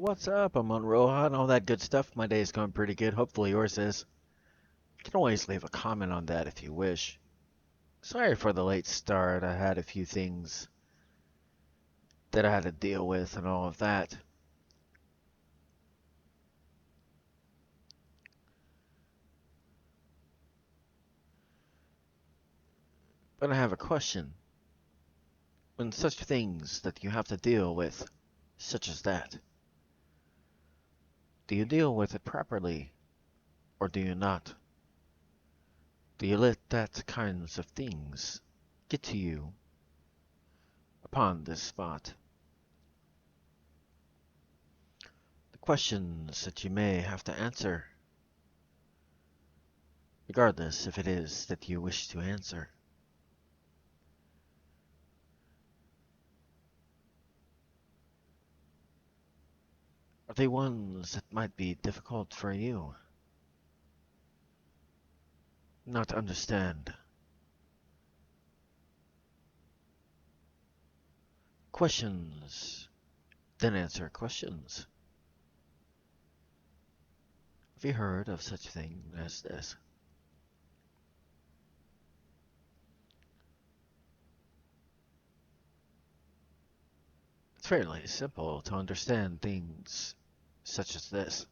What's up? I'm on Roja and all that good stuff. My day's going pretty good. Hopefully yours is. You can always leave a comment on that if you wish. Sorry for the late start. I had a few things that I had to deal with and all of that. But I have a question. When such things that you have to deal with, such as that, do you deal with it properly or do you not? Do you let that kinds of things get to you upon this spot? The questions that you may have to answer, regardless if it is that you wish to answer. Are they ones that might be difficult for you? Not understand. Questions, then answer questions. Have you heard of such thing as this? It's fairly simple to understand things such as this.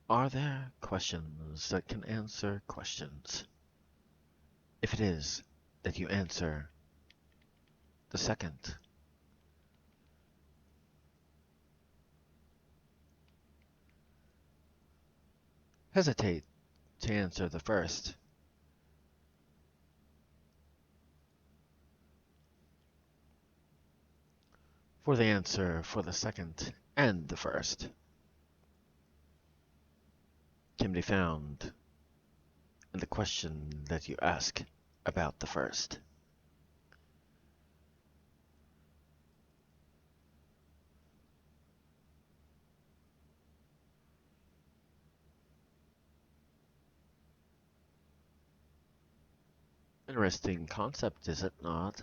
Are there questions that can answer questions? If it is that you answer the second, hesitate to answer the first. For the answer for the second and the first can be found in the question that you ask about the first. Interesting concept, is it not?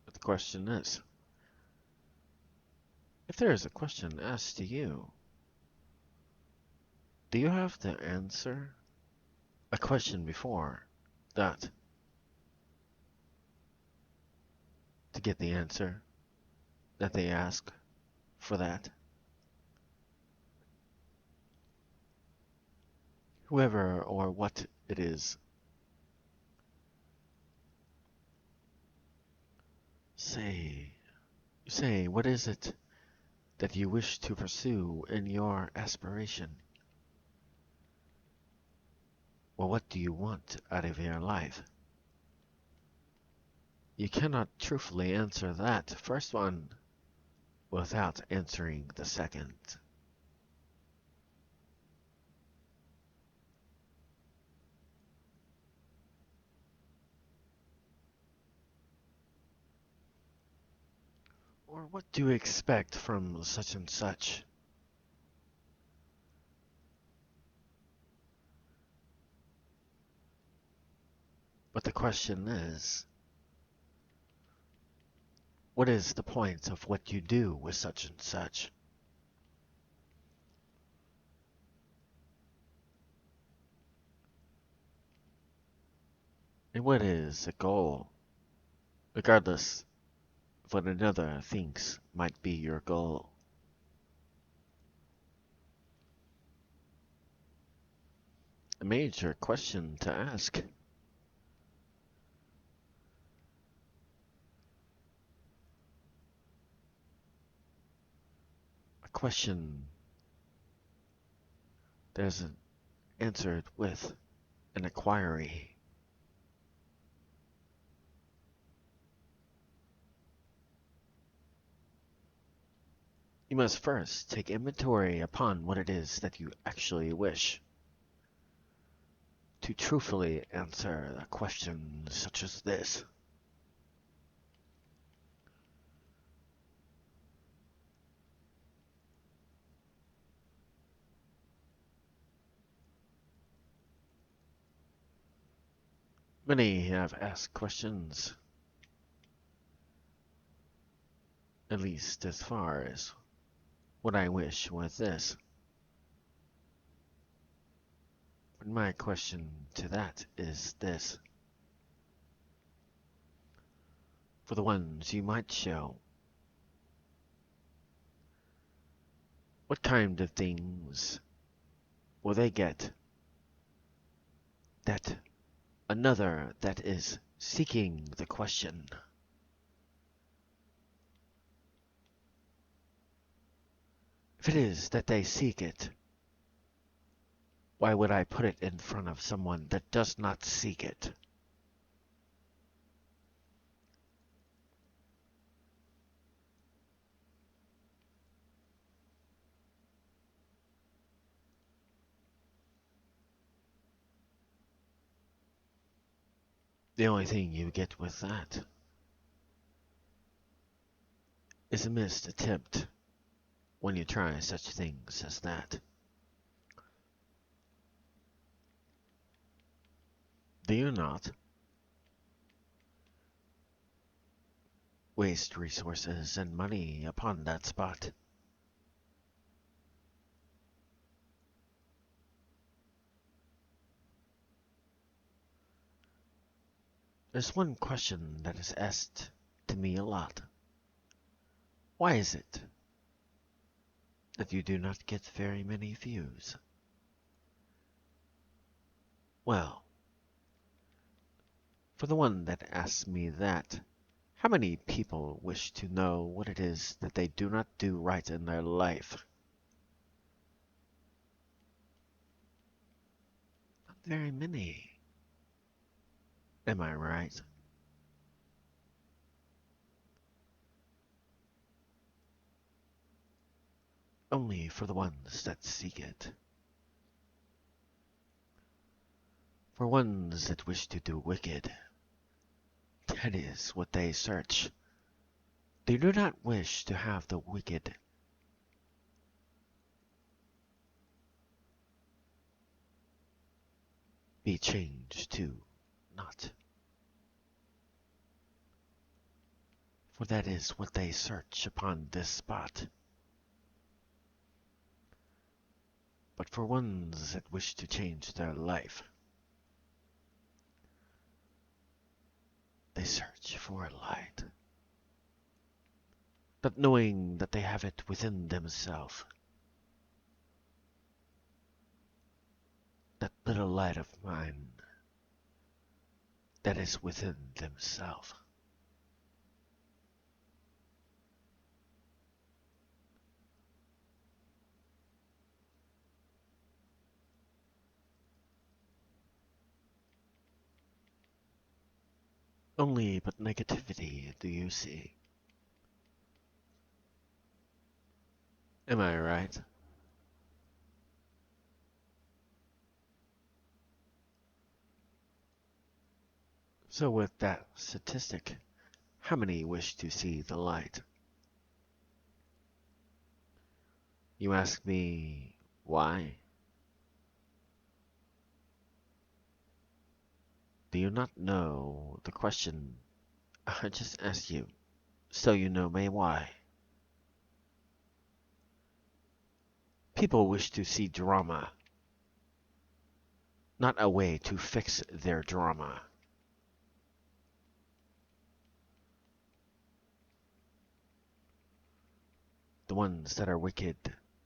But the question is, if there is a question asked to you, do you have to answer a question before that to get the answer that they ask for that? Whoever or what it is, say, what is it that you wish to pursue in your aspiration? Well, what do you want out of your life? You cannot truthfully answer that first one without answering the second. Or what do you expect from such and such? But the question is, what is the point of what you do with such and such? And what is a goal, regardless of what another thinks might be your goal? A major question to ask. A question that is answered with an inquiry. You must first take inventory upon what it is that you actually wish to truthfully answer a question such as this. Many have asked questions, at least as far as what I wish was this. But my question to that is this. For the ones you might show, what kind of things will they get that another that is seeking the question? If it is that they seek it, why would I put it in front of someone that does not seek it? The only thing you get with that is a missed attempt when you try such things as that. Do you not waste resources and money upon that spot? There's one question that is asked to me a lot. Why is it that you do not get very many views? Well, for the one that asks me that, how many people wish to know what it is that they do not do right in their life? Not very many. Am I right? Only for the ones that seek it. For ones that wish to do wicked, that is what they search. They do not wish to have the wicked be changed to not. For that is what they search upon this spot. But for ones that wish to change their life, they search for light. Not knowing that they have it within themselves. That little light of mine that is within themselves. Only but negativity do you see. Am I right? So with that statistic, how many wish to see the light? You ask me, why? Do you not know the question I just asked you, so you know me why? People wish to see drama, not a way to fix their drama. The ones that are wicked,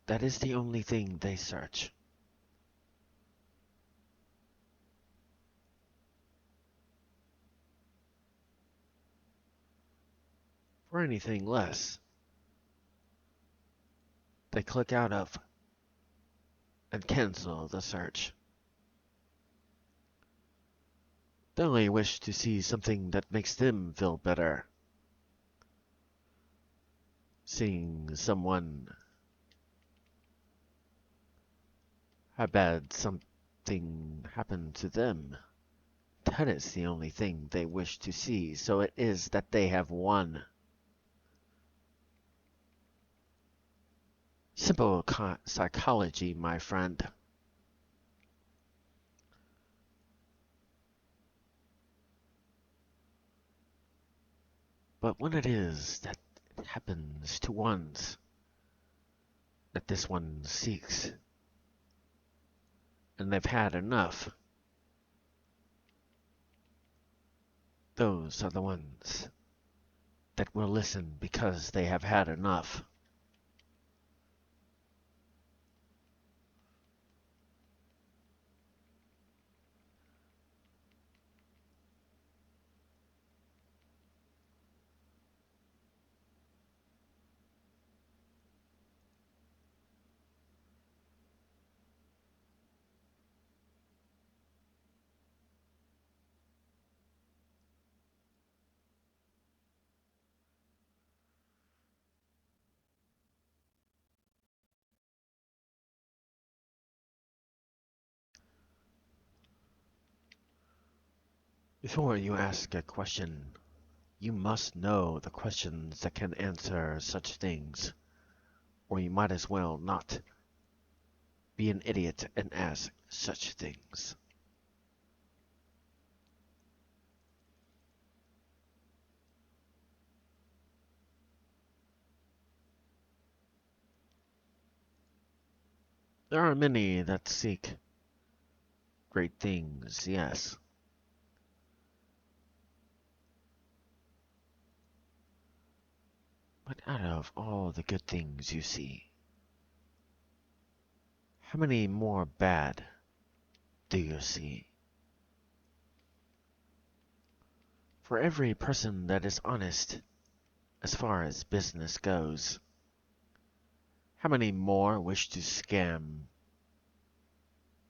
that is the only thing they search. For anything less, they click out of and cancel the search. They only wish to see something that makes them feel better. Seeing someone have bad something happen to them. That is the only thing they wish to see, so it is that they have won. Simple psychology, my friend. But when it is that it happens to ones that this one seeks, and they've had enough, those are the ones that will listen because they have had enough. Before you ask a question, you must know the questions that can answer such things, or you might as well not be an idiot and ask such things. There are many that seek great things, yes, but out of all the good things you see, how many more bad do you see? For every person that is honest as far as business goes, how many more wish to scam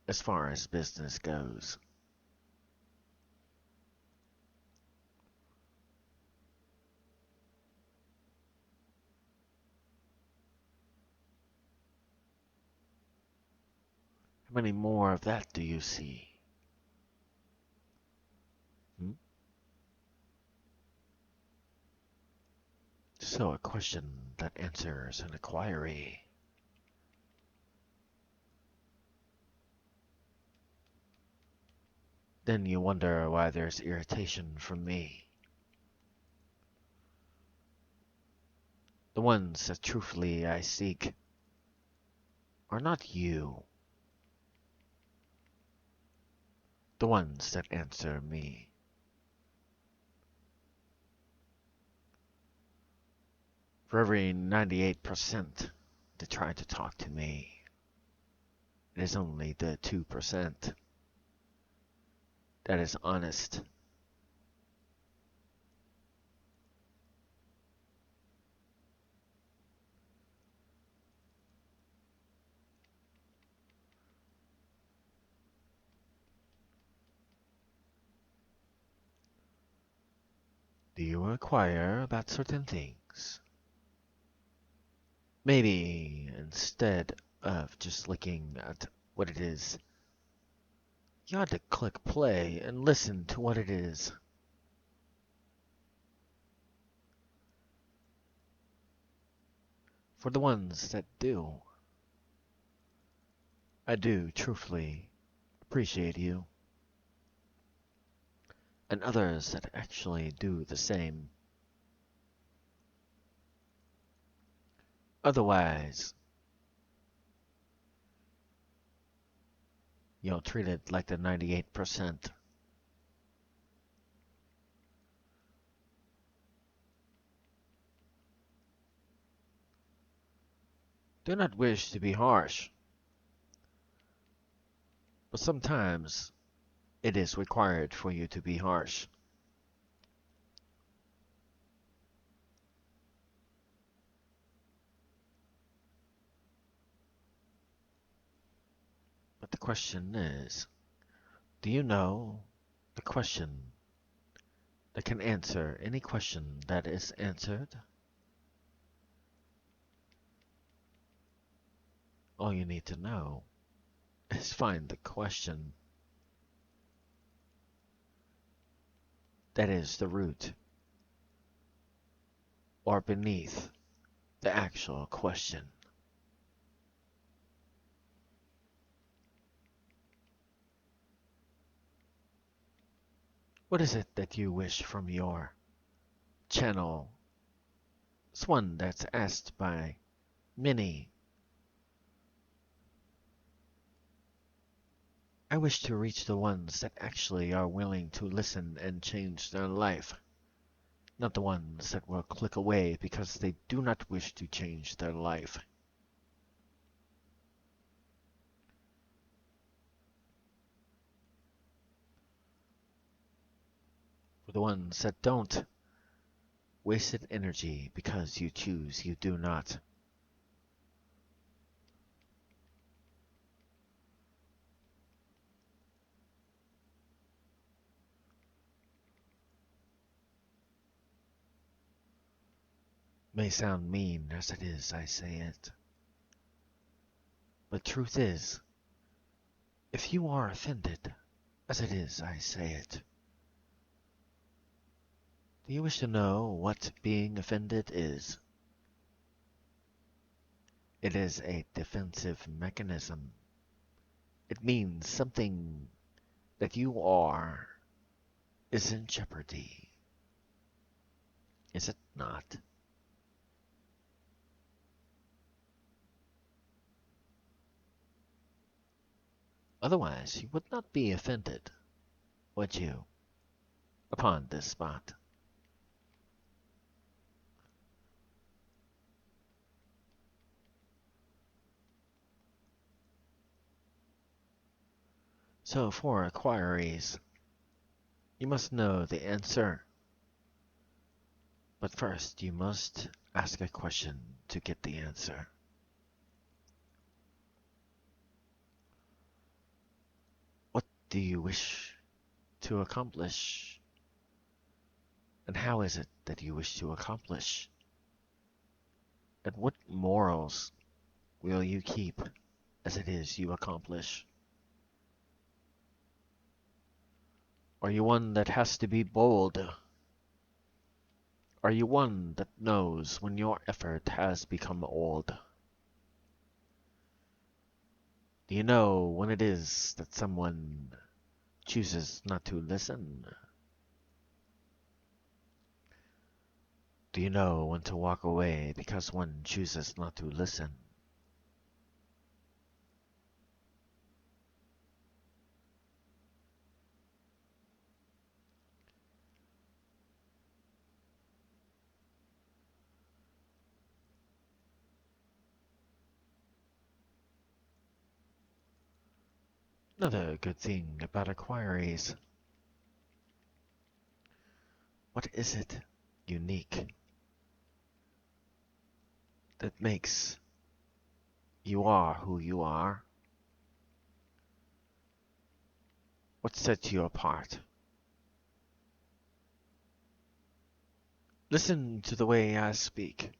as far as business goes? How many more of that do you see? Hmm? So a question that answers an inquiry. Then you wonder why there's irritation from me. The ones that truthfully I seek are not you, the ones that answer me. For every 98% that try to talk to me, it is only the 2% that is honest. Do you inquire about certain things? Maybe instead of just looking at what it is, you ought to click play and listen to what it is. For the ones that do, I do truthfully appreciate you, and others that actually do the same. Otherwise, you'll treat it like the 98%. Do not wish to be harsh, but sometimes it is required for you to be harsh. But the question is, do you know the question that can answer any question that is answered? All you need to know is find the question that is the root or beneath the actual question. What is it that you wish from your channel is one that's asked by many. I wish to reach the ones that actually are willing to listen and change their life, not the ones that will click away because they do not wish to change their life. For the ones that don't, wasted energy because you choose you do not. May sound mean as it is I say it, but truth is, if you are offended, as it is I say it, do you wish to know what being offended is? It is a defensive mechanism. It means something that you are is in jeopardy. Is it not? Otherwise, you would not be offended, would you, upon this spot? So for inquiries, you must know the answer. But first, you must ask a question to get the answer. What do you wish to accomplish? And how is it that you wish to accomplish? And what morals will you keep as it is you accomplish? Are you one that has to be bold? Are you one that knows when your effort has become old? Do you know when it is that someone chooses not to listen? Do you know when to walk away because one chooses not to listen? Another good thing about inquiries. What is it unique that makes you are who you are? What sets you apart? Listen to the way I speak.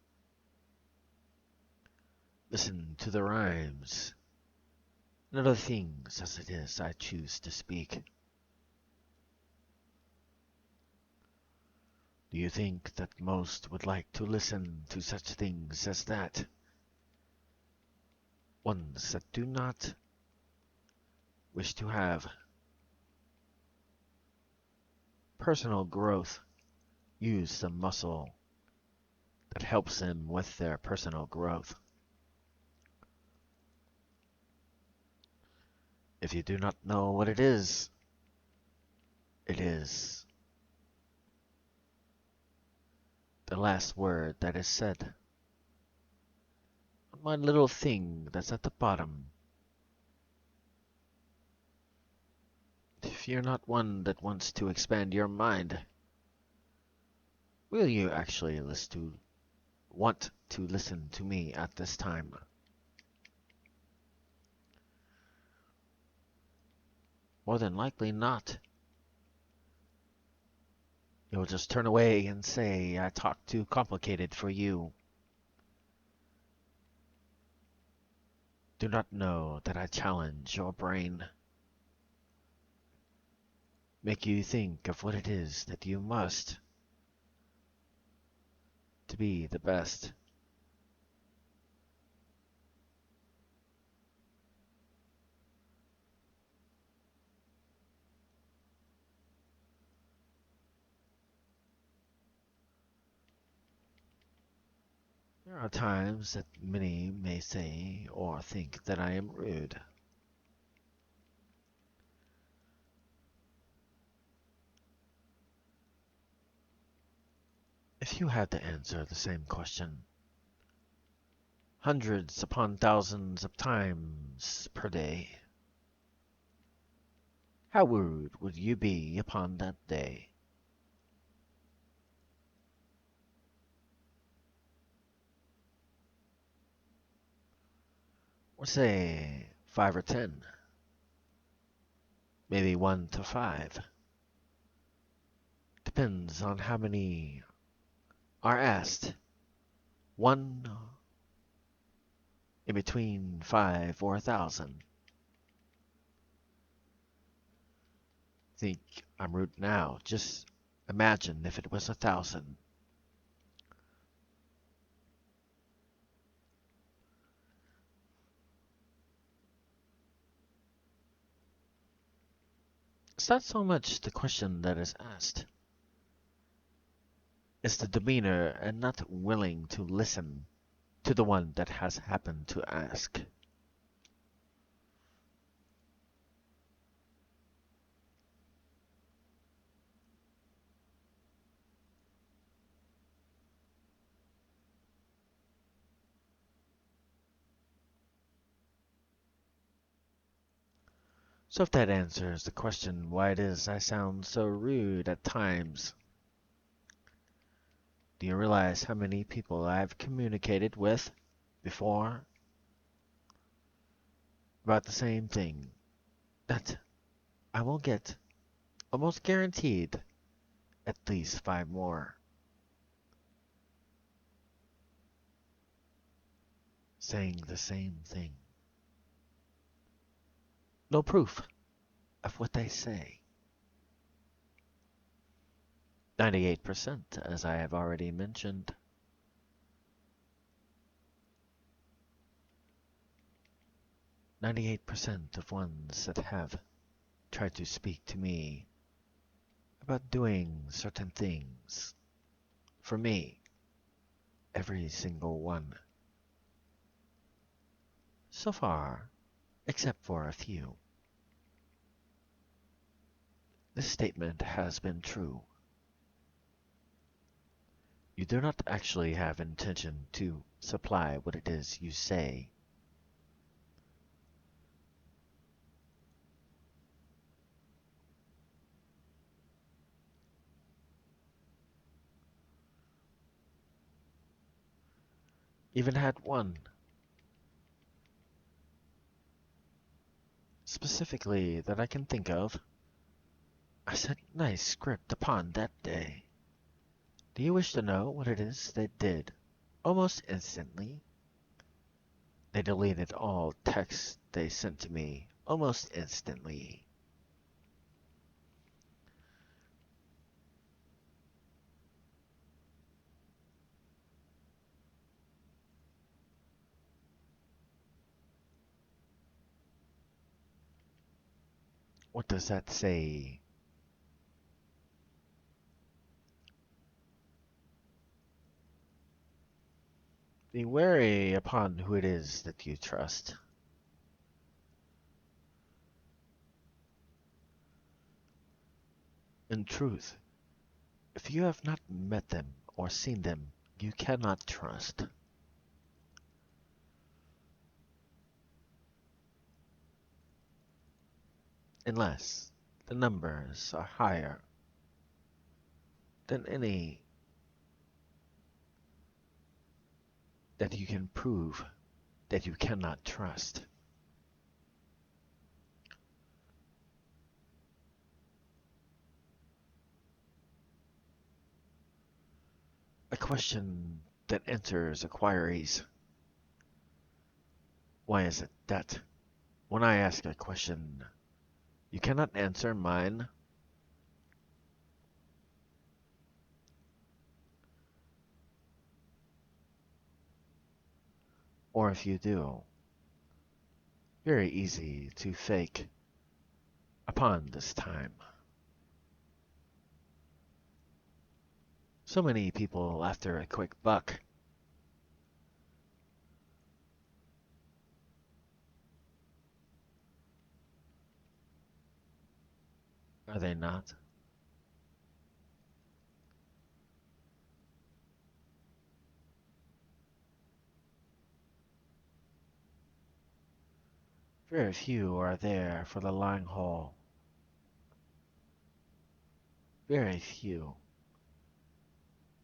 Listen to the rhymes and other things as it is I choose to speak. Do you think that most would like to listen to such things as that? Ones that do not wish to have personal growth, use the muscle that helps them with their personal growth. If you do not know what it is the last word that is said. My little thing that's at the bottom. If you're not one that wants to expand your mind, will you actually want to listen to me at this time? More than likely not. You'll just turn away and say, I talk too complicated for you. Do not know that I challenge your brain. Make you think of what it is that you must to be the best. There are times that many may say or think that I am rude. If you had to answer the same question hundreds upon thousands of times per day, how rude would you be upon that day? Or say 5 or 10, maybe 1 to 5. Depends on how many are asked. 1 in between 5 or 1,000. Think I'm rude now. Just imagine if it was 1,000. It's not so much the question that is asked. It's the demeanor and not willing to listen to the one that has happened to ask. So if that answers the question why it is I sound so rude at times, do you realize how many people I've communicated with before about the same thing? That I will get almost guaranteed at least 5 more saying the same thing. No proof of what they say. 98%, as I have already mentioned. 98% of ones that have tried to speak to me about doing certain things for me, every single one. So far, except for a few, this statement has been true. You do not actually have intention to supply what it is you say. Even had one specifically that I can think of. I said nice script upon that day. Do you wish to know what it is they did? Almost instantly, they deleted all texts they sent to me. Almost instantly. What does that say? Be wary upon who it is that you trust. In truth, if you have not met them or seen them, you cannot trust. Unless the numbers are higher than any that you can prove that you cannot trust. A question that enters inquiries. Why is it that when I ask a question, you cannot answer mine? Or if you do, very easy to fake upon this time. So many people after a quick buck. Are they not? Very few are there for the long haul. Very few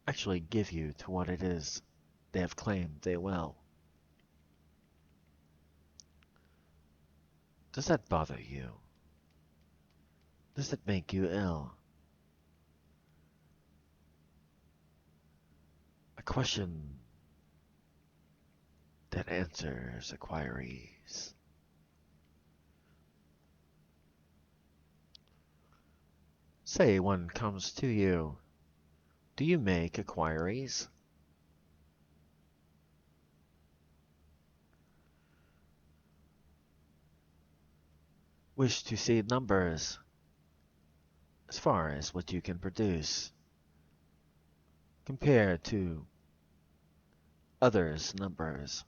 actually give you to what it is they have claimed they will. Does that bother you? Does it make you ill? A question that answers inquiries. Say one comes to you. Do you make inquiries? Wish to see numbers as far as what you can produce compared to others' numbers.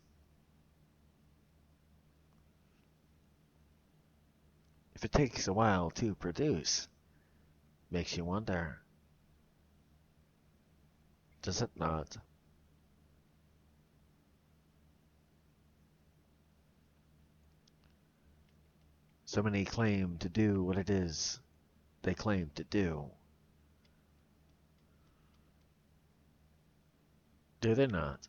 If it takes a while to produce, makes you wonder, does it not? So many claim to do what it is they claim to do. Do they not?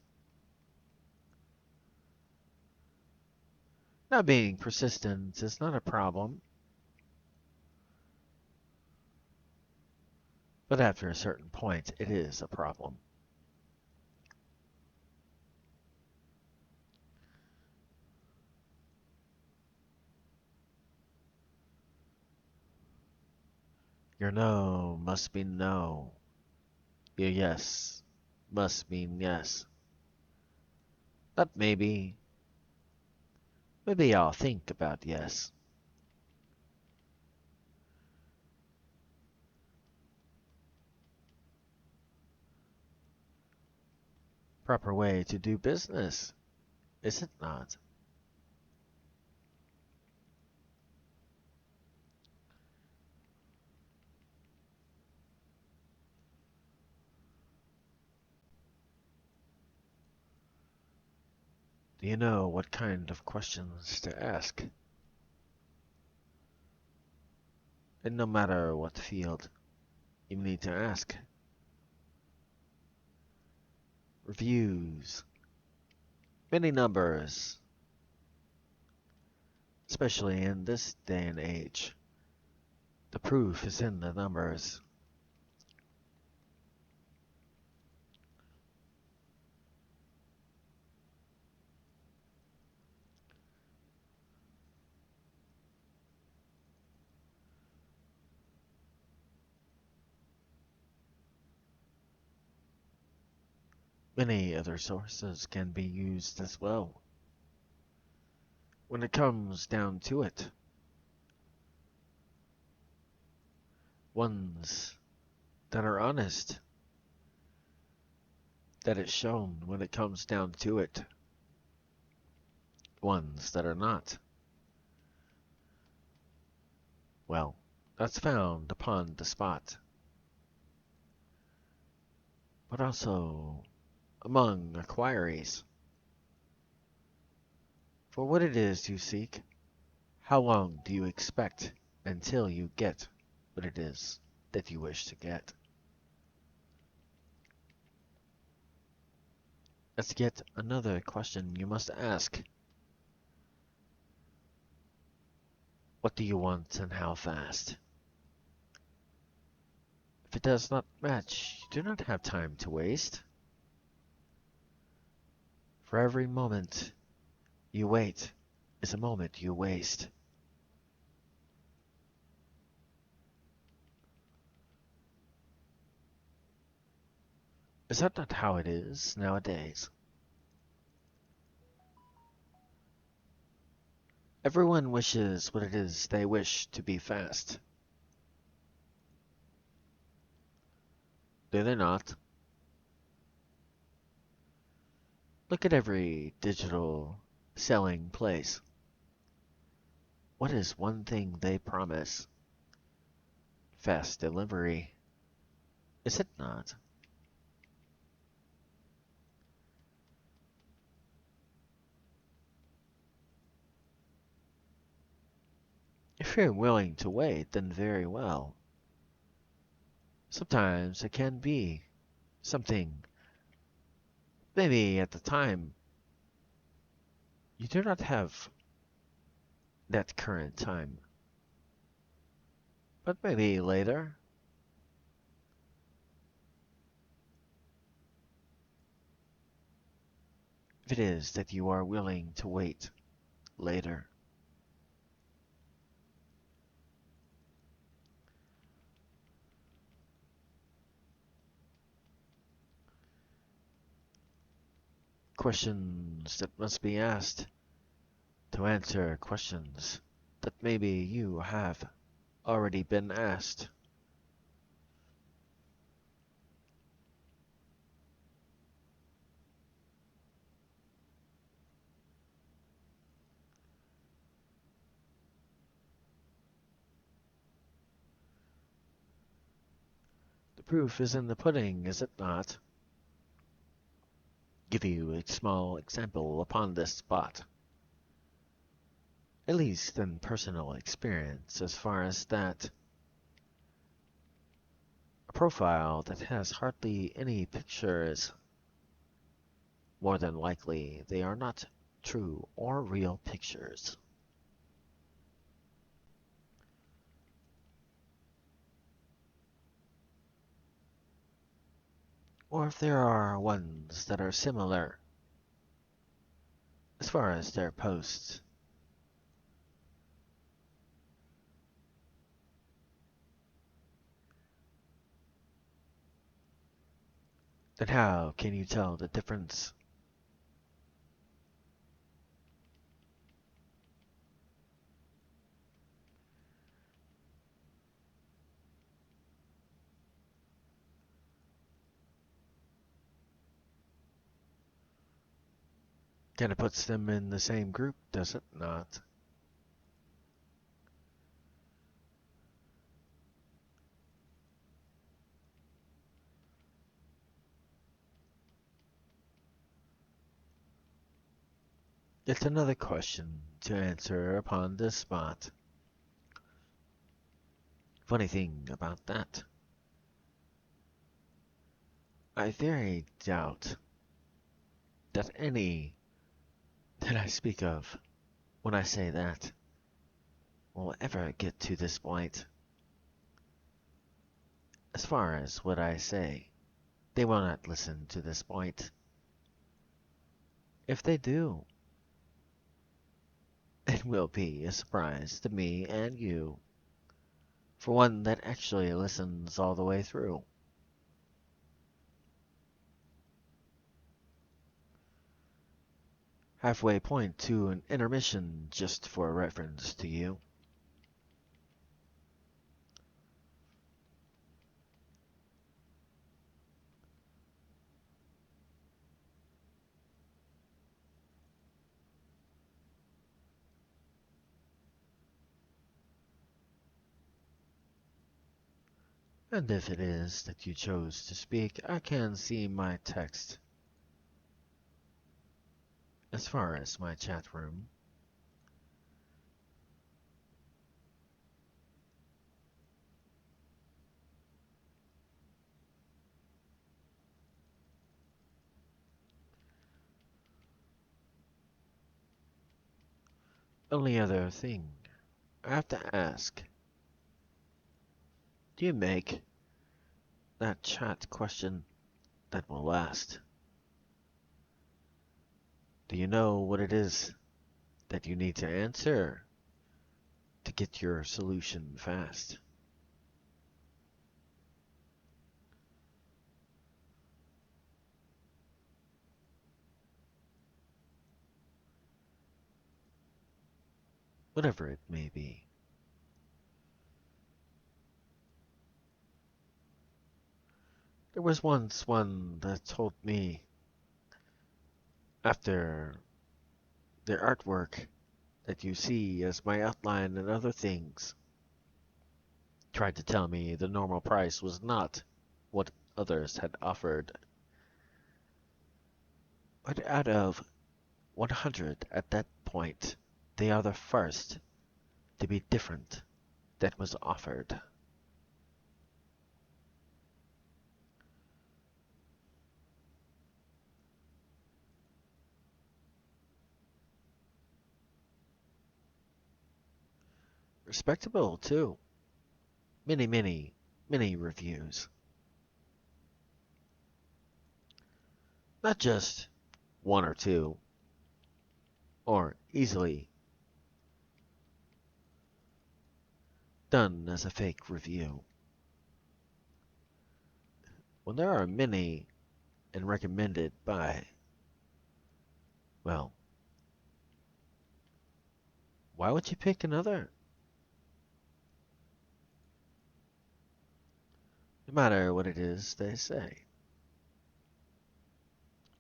Not being persistent is not a problem, but after a certain point, it is a problem. Your no must be no. Your yes must mean yes. Not maybe. Maybe I'll think about yes. Proper way to do business, is it not? Do you know what kind of questions to ask? And no matter what field, you need to ask. Reviews, many numbers, especially in this day and age. The proof is in the numbers. Many other sources can be used as well. When it comes down to it, ones that are honest, that is shown when it comes down to it. Ones that are not, well, that's found upon the spot. But also among inquiries. For what it is you seek, how long do you expect until you get what it is that you wish to get? That's yet another question you must ask. What do you want and how fast? If it does not match, you do not have time to waste. For every moment you wait is a moment you waste. Is that not how it is nowadays? Everyone wishes what it is they wish to be fast. Do they not? Look at every digital selling place. What is one thing they promise? fast delivery, is it not? If you're willing to wait, then very well. Sometimes it can be something, maybe at the time, you do not have that current time, but maybe later, if it is that you are willing to wait later. Questions that must be asked to answer questions that maybe you have already been asked. The proof is in the pudding, is it not? Give you a small example upon this spot. At least in personal experience, as far as that. A profile that has hardly any pictures, more than likely they are not true or real pictures. Or if there are ones that are similar, as far as their posts, then how can you tell the difference? Kind of puts them in the same group, does it not? It's another question to answer upon this spot. Funny thing about that, I very doubt that any that I speak of when I say that will ever get to this point. As far as what I say, they will not listen to this point. If they do, it will be a surprise to me and you, for one that actually listens all the way through. Halfway point to an intermission just for reference to you. And if it is that you chose to speak, I can see my text as far as my chat room. Only other thing I have to ask, do you make that chat question that will last? Do you know what it is that you need to answer to get your solution fast? Whatever it may be. There was once one that told me after their artwork that you see as my outline and other things, Tried to tell me the normal price was not what others had offered. But out of 100 at that point, they are the first to be different that was offered. Respectable, too. Many, many, many reviews. Not just one or two, or easily done as a fake review. When there are many and recommended by, well, why would you pick another? No matter what it is they say.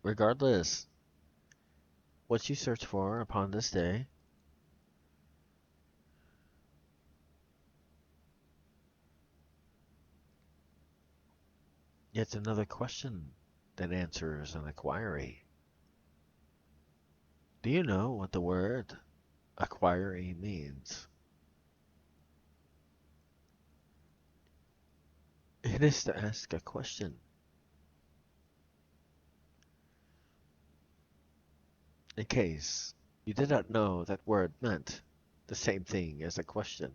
Regardless what you search for upon this day, yet another question that answers an inquiry. Do you know what the word inquiry means? It is to ask a question. In case you did not know that word meant the same thing as a question.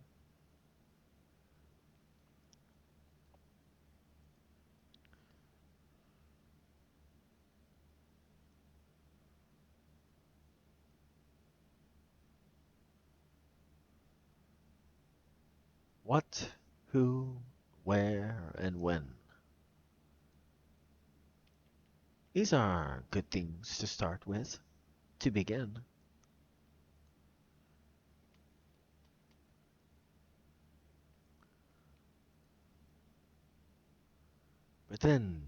What, who, where, and when. These are good things to start with, to begin. But then,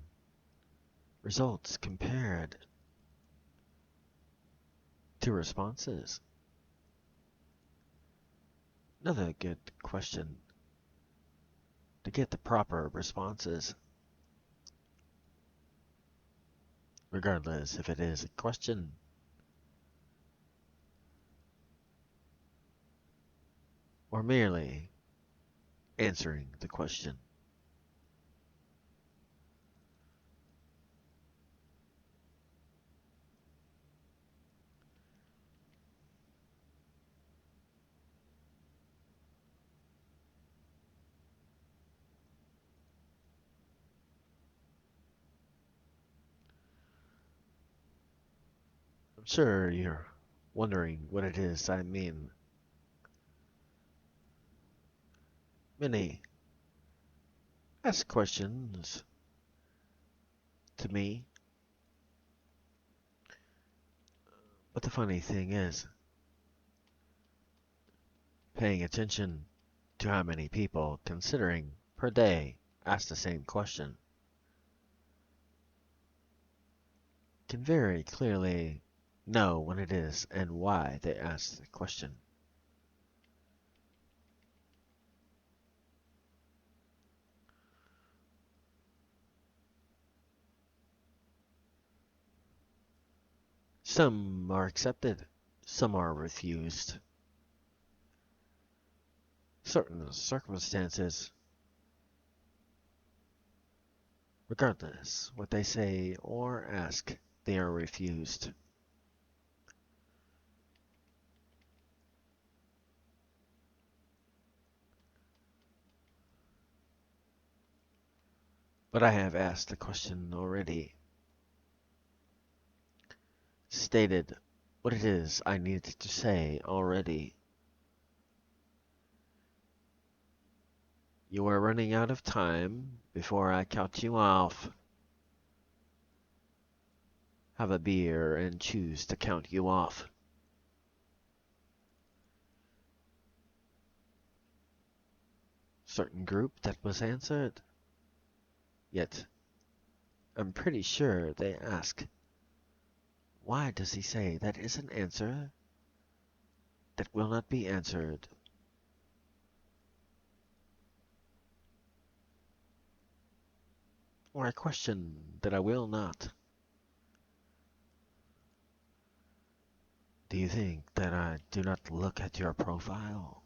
results compared to responses. Another good question to get the proper responses, regardless if it is a question or merely answering the question. I'm sure you're wondering what it is I mean. Many ask questions to me, but the funny thing is, paying attention to how many people considering per day ask the same question can very clearly know what it is and why they ask the question. Some are accepted, some are refused. Certain circumstances, regardless what they say or ask, they are refused. But I have asked the question already, stated what it is I needed to say already. You are running out of time before I count you off. Have a beer and choose to count you off. Certain group that was answered. Yet, I'm pretty sure they ask, why does he say that is an answer that will not be answered? or a question that I will not. Do you think that I do not look at your profile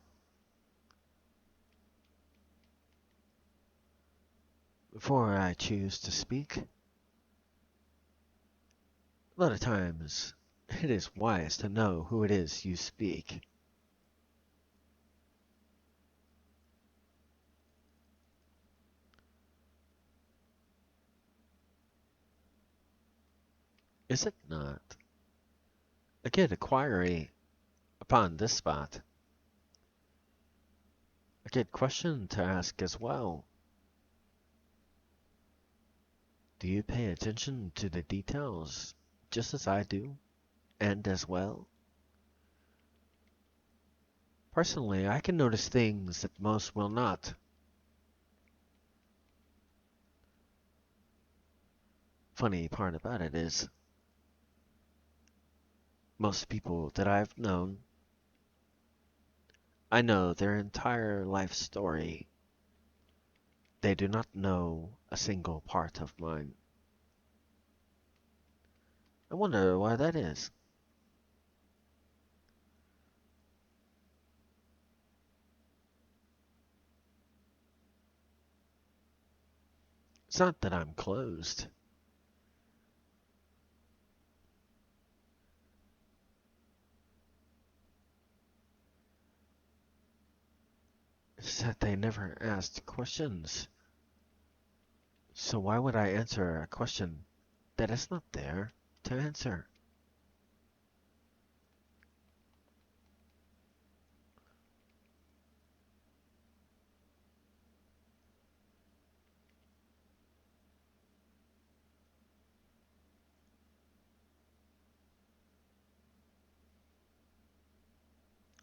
before I choose to speak? A lot of times, it is wise to know who it is you speak. Is it not? A good inquiry upon this spot. A good question to ask as well. Do you pay attention to the details just as I do, and as well? Personally, I can notice things that most will not. Funny part about it is, most people that I've known, I know their entire life story. They do not know a single part of mine. I wonder why that is. It's not that I'm closed. It's that they never asked questions. So why would I answer a question that is not there to answer?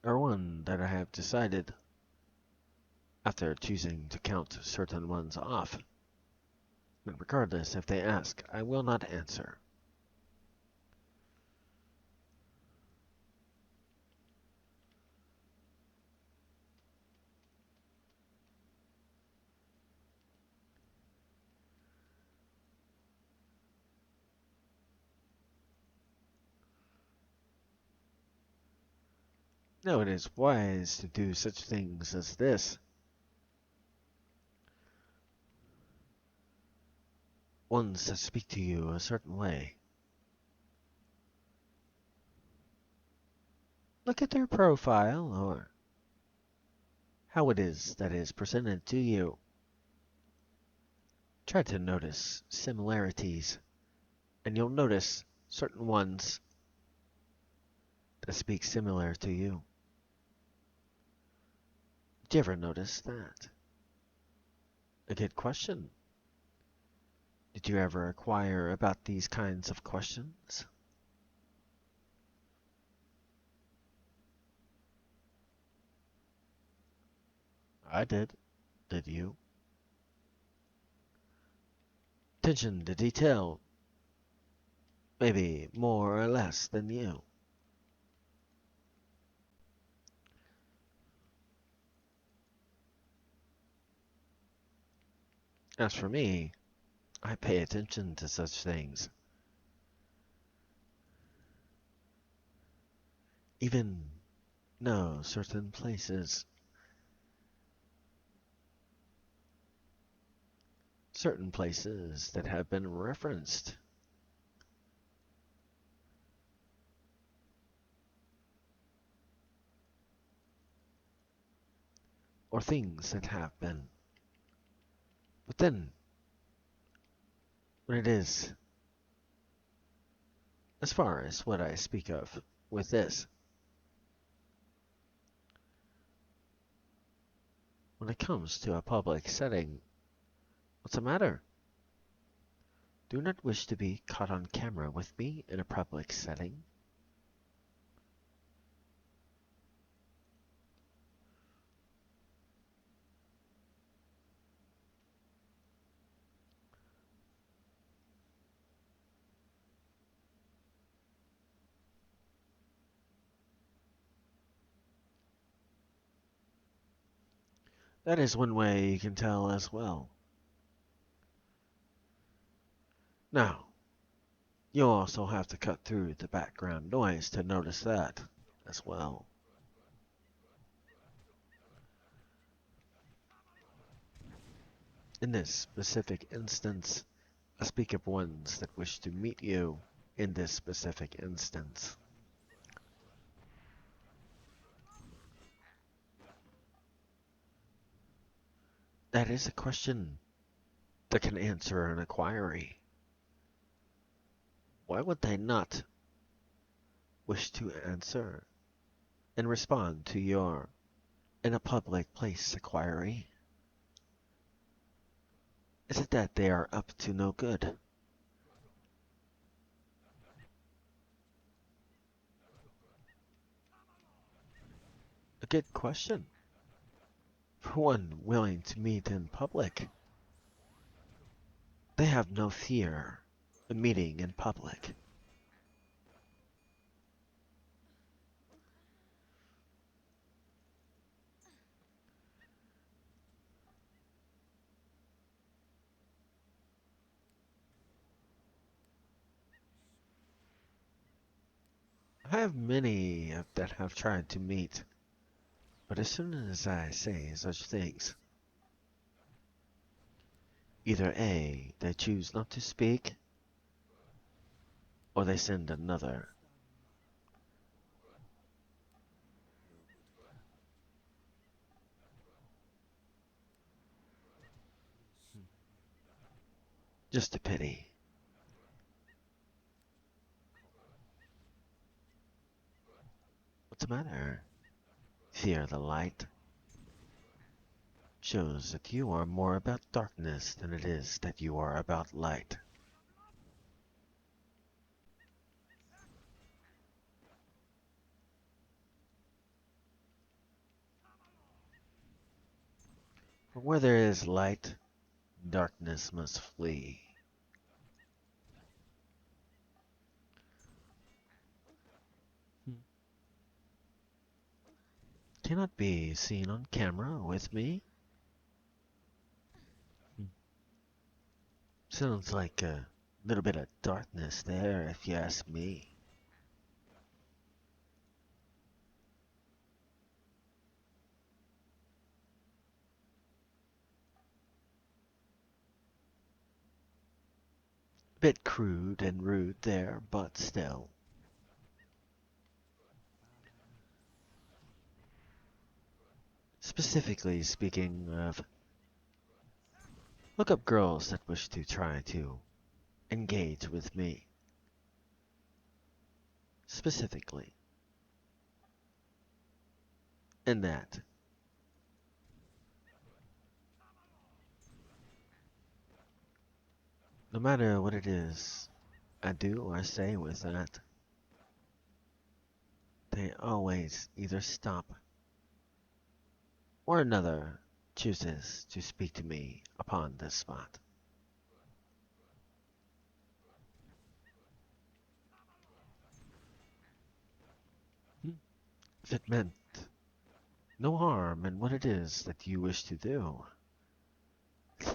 Or one that I have decided, after choosing to count certain ones off, that regardless if they ask, I will not answer. No, it is wise to do such things as this. Ones that speak to you a certain way. Look at their profile, or how it is that is presented to you. Try to notice similarities, and you'll notice certain ones that speak similar to you. Did you ever notice that? A good question. Did you ever inquire about these kinds of questions? I did. Did you? Attention to detail. Maybe more or less than you. As for me, I pay attention to such things. Even know certain places. Certain places that have been referenced. Or things that have been. But then, when it is, as far as what I speak of with this, when it comes to a public setting, what's the matter? Do not wish to be caught on camera with me in a public setting. That is one way you can tell as well. Now, you'll also have to cut through the background noise to notice that as well. In this specific instance, I speak of ones that wish to meet you in this specific instance. That is a question that can answer an inquiry. Why would they not wish to answer and respond to your in a public place inquiry? Is it that they are up to no good? A good question for one willing to meet in public. They have no fear of meeting in public. I have many that have tried to meet, but as soon as I say such things, either A, they choose not to speak, or they send another. Just a pity. What's the matter? Fear the light shows that you are more about darkness than it is that you are about light. For where there is light, darkness must flee. Cannot be seen on camera with me? Sounds like a little bit of darkness there, if you ask me. Bit crude and rude there, but still. Specifically speaking of, look up girls that wish to try to engage with me. Specifically. In that. No matter what it is I do or say with that, they always either stop or another chooses to speak to me upon this spot. If it meant no harm in what it is that you wish to do,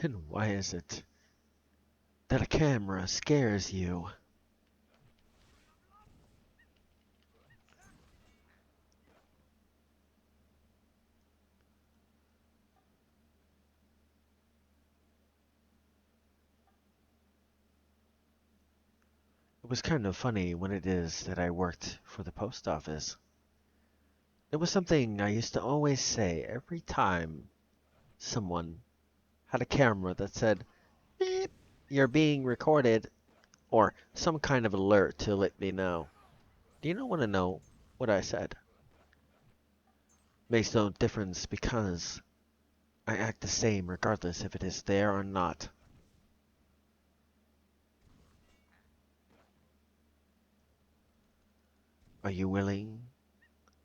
then why is it that a camera scares you? It was kind of funny when it is that I worked for the post office. It was something I used to always say every time someone had a camera that said, beep, you're being recorded, or some kind of alert to let me know. Do you want to know what I said? Makes no difference because I act the same regardless if it is there or not. Are you willing?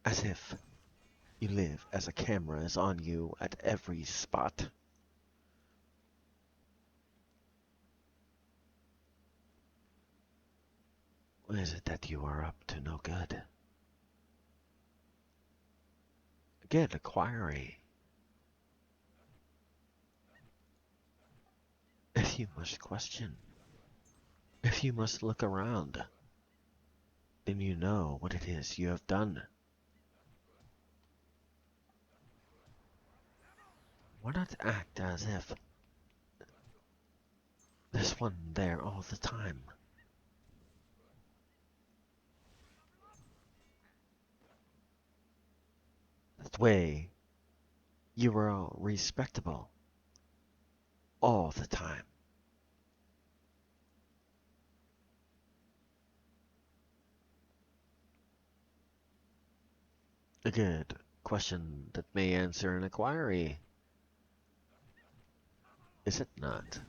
As if you live as a camera is on you at every spot. Or is it that you are up to no good? Again, inquiry. If you must question. If you must look around, then you know what it is you have done. Why not act as if there's one there all the time? That way, you were all respectable all the time. A good question that may answer an inquiry, is it not?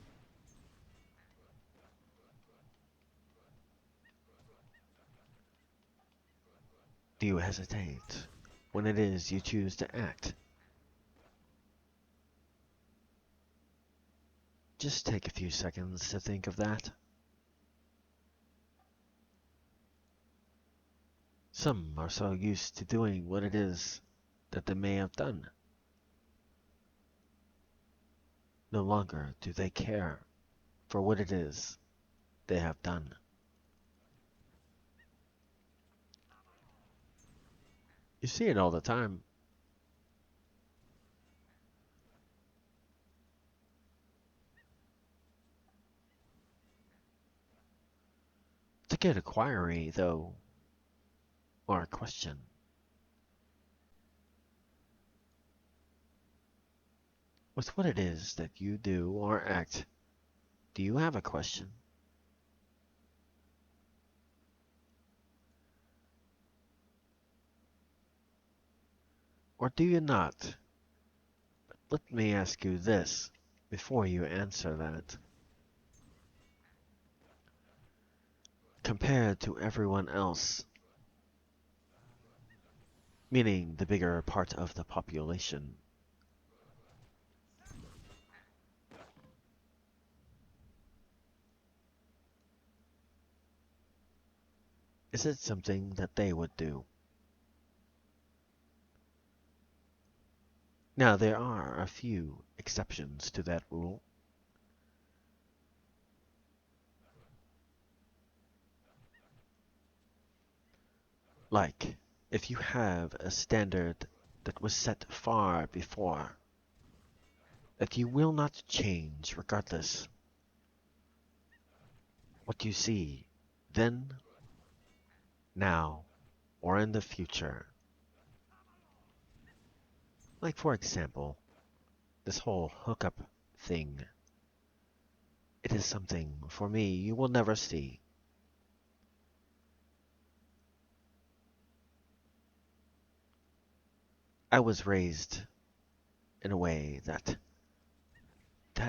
Do you hesitate when it is you choose to act? Just take a few seconds to think of that. Some are so used to doing what it is that they may have done. No longer do they care for what it is they have done. You see it all the time. To get a query, though, or a question, with what it is that you do or act, do you have a question? Or do you not? Let me ask you this before you answer that. Compared to everyone else, meaning the bigger part of the population, is it something that they would do? Now, there are a few exceptions to that rule. Like, if you have a standard that was set far before, that you will not change regardless what you see then, now, or in the future. Like, for example, this whole hookup thing. It is something, for me, you will never see. I was raised in a way that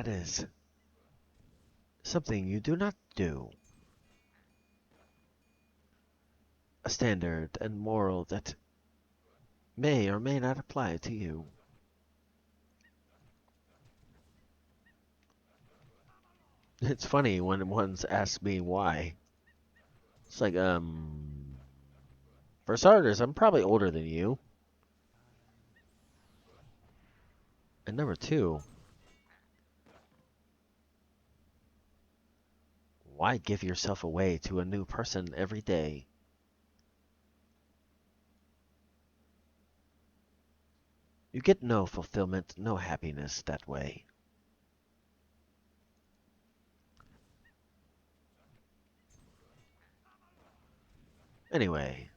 is something you do not do. A standard and moral that may or may not apply to you. It's funny when one's asked me why. It's like, for starters, I'm probably older than you. And number two, why give yourself away to a new person every day? You get no fulfillment, no happiness that way. Anyway,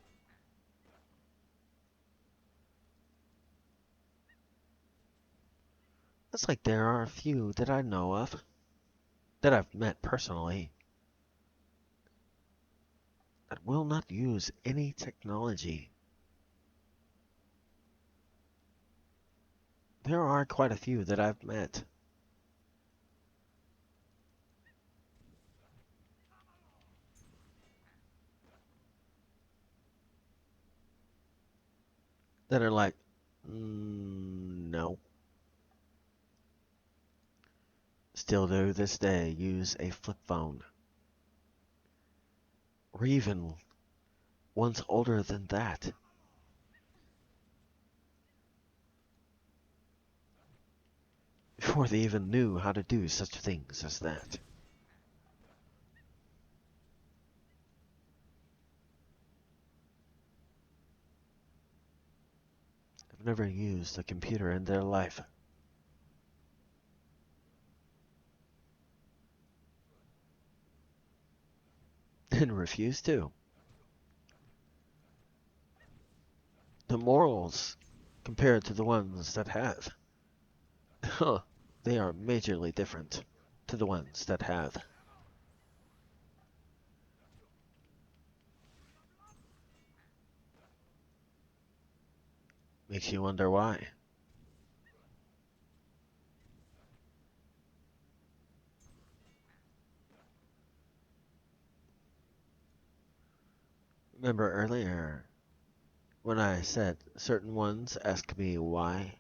it's like there are a few that I know of, that I've met personally, that will not use any technology. There are quite a few that I've met. That are like, no. Still to this day use a flip phone. Or even ones older than that. Before they even knew how to do such things as that. never used a computer in their life and refuse to. The morals, compared to the ones that have, they are majorly different to the ones that have. Makes you wonder why. Remember earlier when I said certain ones ask me why?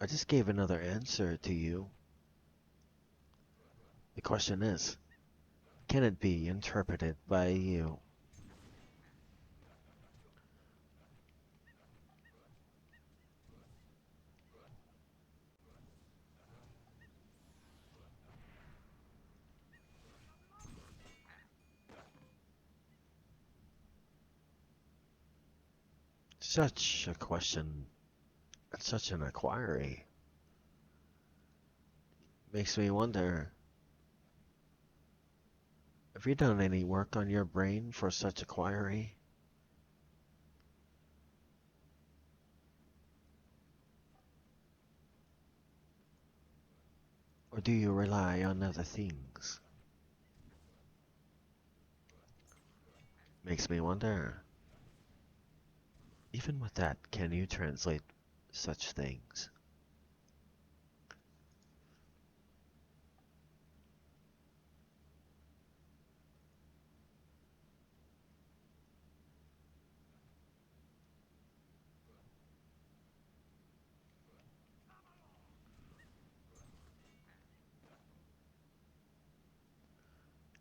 I just gave another answer to you. The question is, can it be interpreted by you? Such a question, such an inquiry, makes me wonder, have you done any work on your brain for such inquiry? Or do you rely on other things? Makes me wonder, even with that, can you translate such things?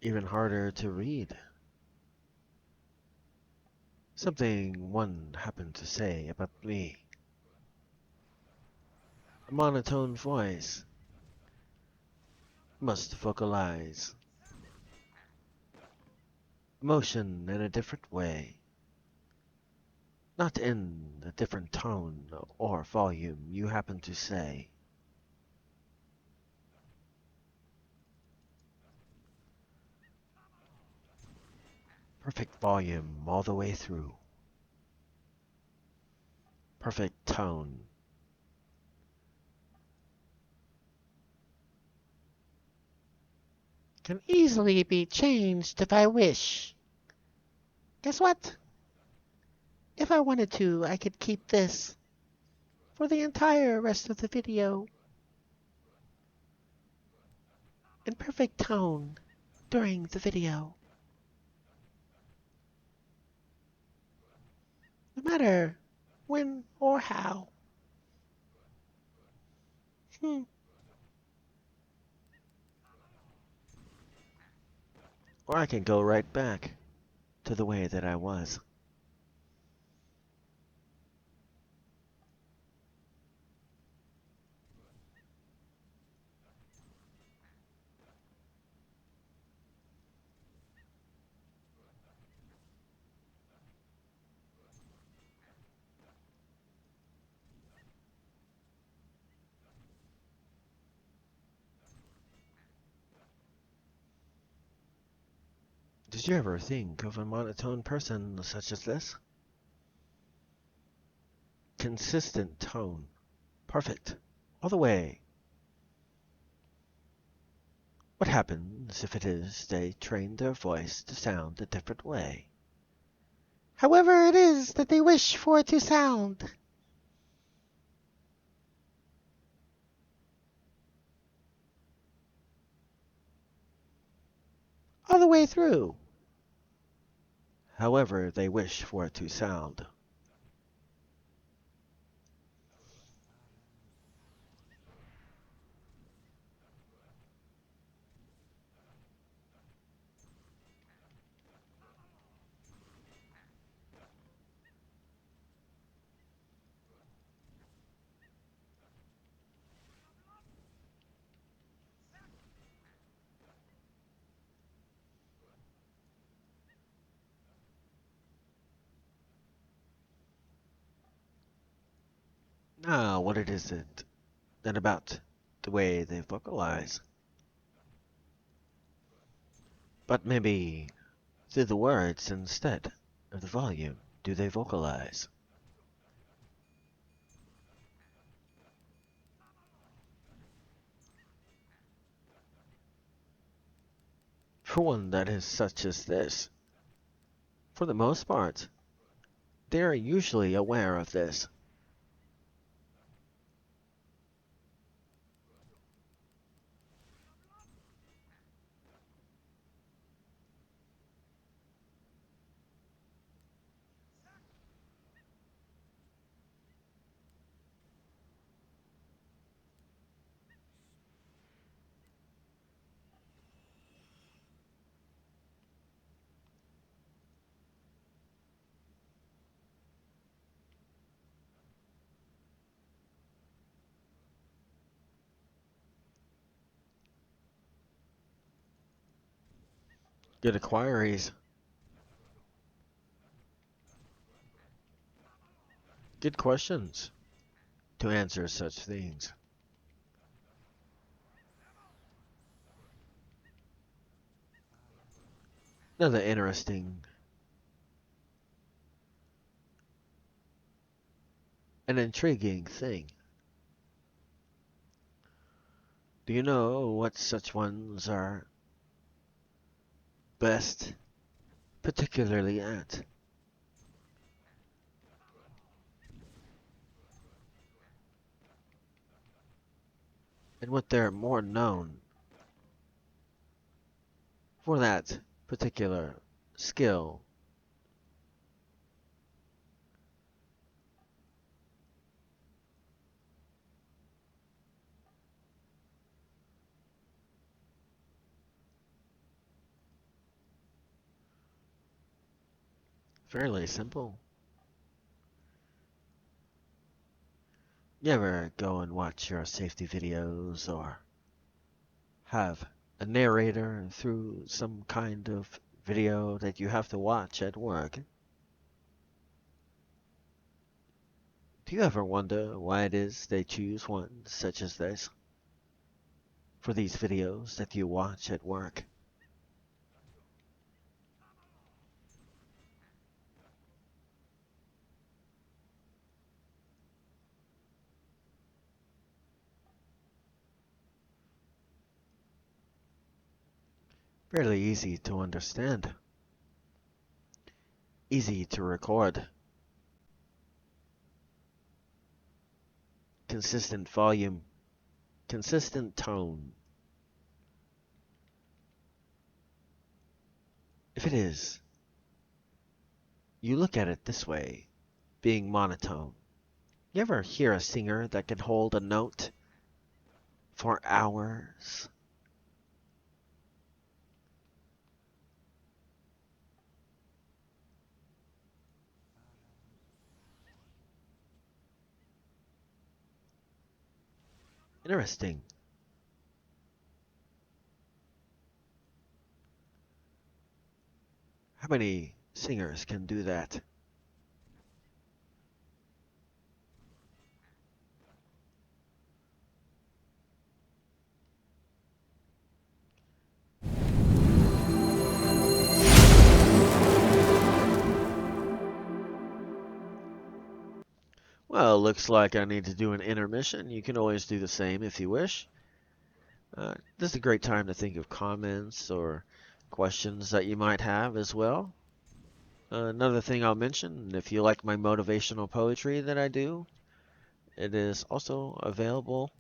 Even harder to read. Something one happened to say about me. A monotone voice. Must vocalize. Emotion in a different way. Not in a different tone or volume, you happen to say. Perfect volume all the way through. Perfect tone. Can easily be changed if I wish. Guess what? If I wanted to, I could keep this for the entire rest of the video in perfect tone during the video. No matter when or how. Hmm. Or I can go right back to the way that I was. Did you ever think of a monotone person such as this? Consistent tone. Perfect. All the way. What happens if it is they train their voice to sound a different way? However it is that they wish for it to sound. All the way through. However they wish for it to sound. Ah, what it is it then about the way they vocalize? But maybe through the words instead of the volume, do they vocalize? For one that is such as this, for the most part, they are usually aware of this. Good inquiries, good questions to answer such things. Another interesting and intriguing thing. Do you know what such ones are best particularly at? And what they're more known for that particular skill? Fairly simple. You ever go and watch your safety videos or have a narrator through some kind of video that you have to watch at work? Do you ever wonder why it is they choose one such as this for these videos that you watch at work? Fairly easy to understand, easy to record, consistent volume, consistent tone. If it is, you look at it this way, being monotone. You ever hear a singer that can hold a note for hours? Interesting. How many singers can do that? Well, looks like I need to do an intermission. You can always do the same if you wish. This is a great time to think of comments or questions that you might have as well. Another thing I'll mention, if you like my motivational poetry that I do, it is also available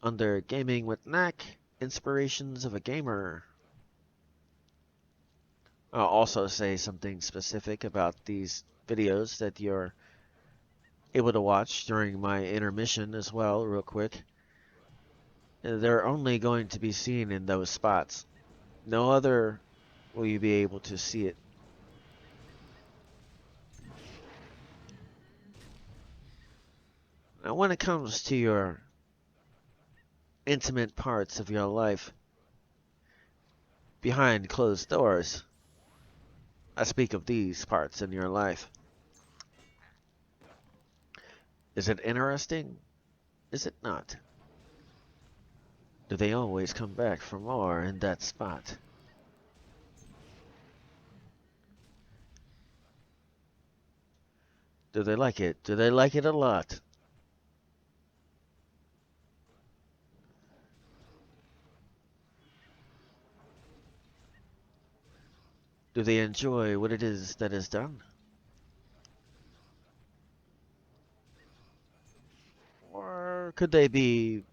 under Gaming with Knack, Inspirations of a Gamer. I'll also say something specific about these videos that you're able to watch during my intermission as well, real quick. They're only going to be seen in those spots. No other will you be able to see it. Now, when it comes to your intimate parts of your life behind closed doors, I speak of these parts in your life. Is it interesting? Is it not? Do they always come back for more in that spot? Do they like it? Do they like it a lot? Do they enjoy what it is that is done? Or could they be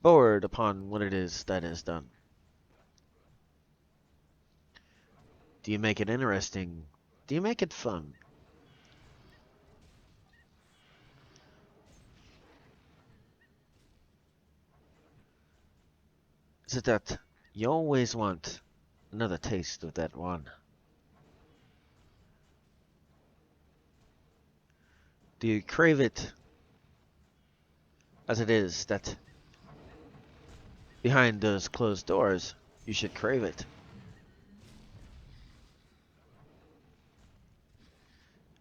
bored upon what it is that is done? Do you make it interesting? Do you make it fun? Is it that you always want another taste of that one? Do you crave it as it is that behind those closed doors you should crave it?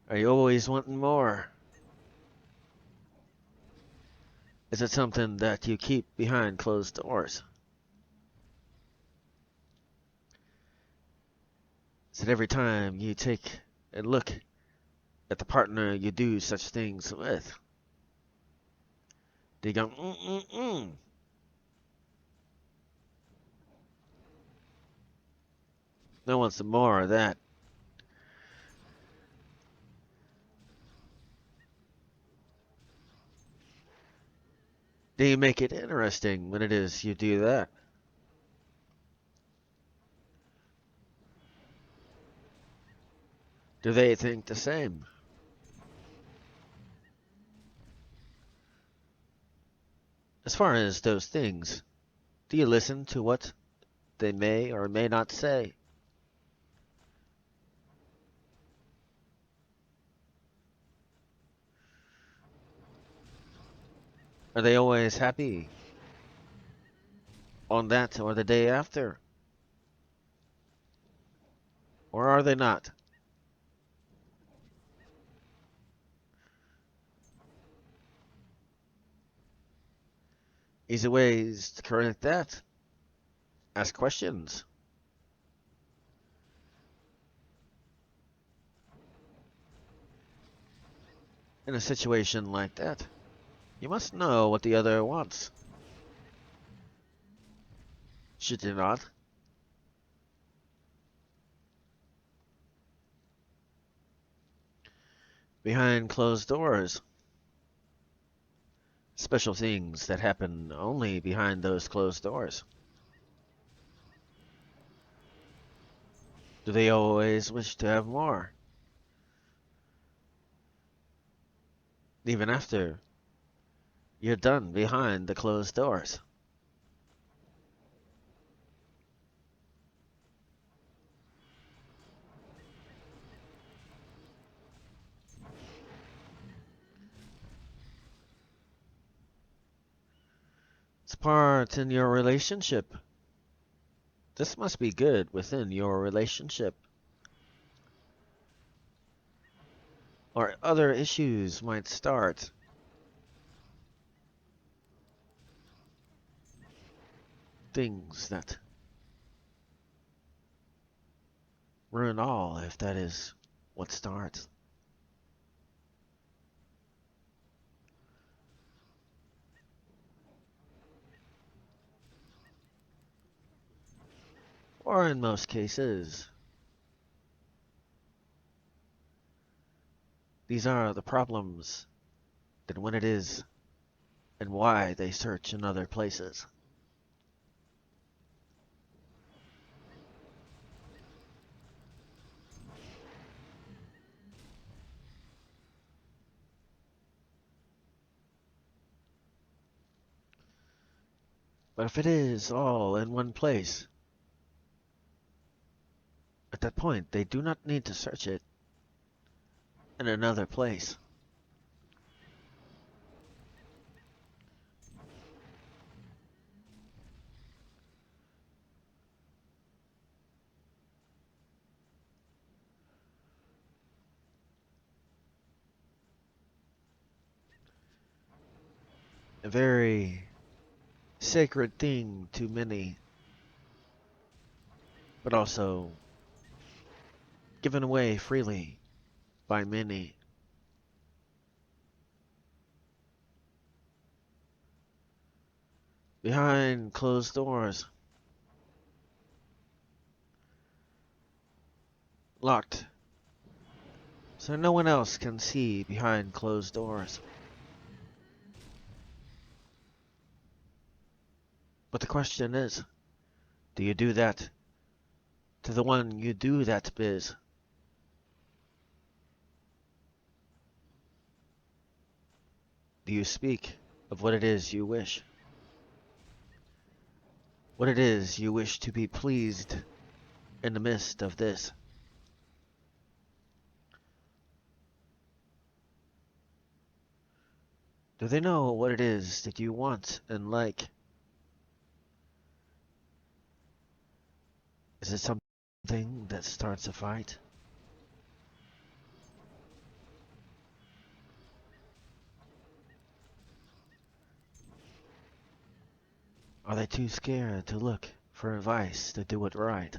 Are you always wanting more? Is it something that you keep behind closed doors? Is it every time you take a look at the partner you do such things with? Do you go, mm-mm-mm? No one's some more of that. Do you make it interesting when it is you do that? Do they think the same? As far as those things, do you listen to what they may or may not say? Are they always happy on that or the day after? Or are they not? Easy ways to correct that. Ask questions. In a situation like that, you must know what the other wants. Should you not? Behind closed doors. Special things that happen only behind those closed doors. Do they always wish to have more? Even after you're done behind the closed doors. It's part in your relationship. This must be good within your relationship. Or other issues might start. Things that ruin all if that is what starts. Or in most cases, these are the problems that when it is and why they search in other places. But if it is all in one place, at that point they do not need to search it in another place. a very sacred thing to many, but also given away freely by many. Behind closed doors, locked, so no one else can see behind closed doors. But the question is, do you do that to the one you do that biz? Do you speak of what it is you wish? What it is you wish to be pleased in the midst of this? Do they know what it is that you want and like? Is it something that starts a fight? Are they too scared to look for advice to do it right?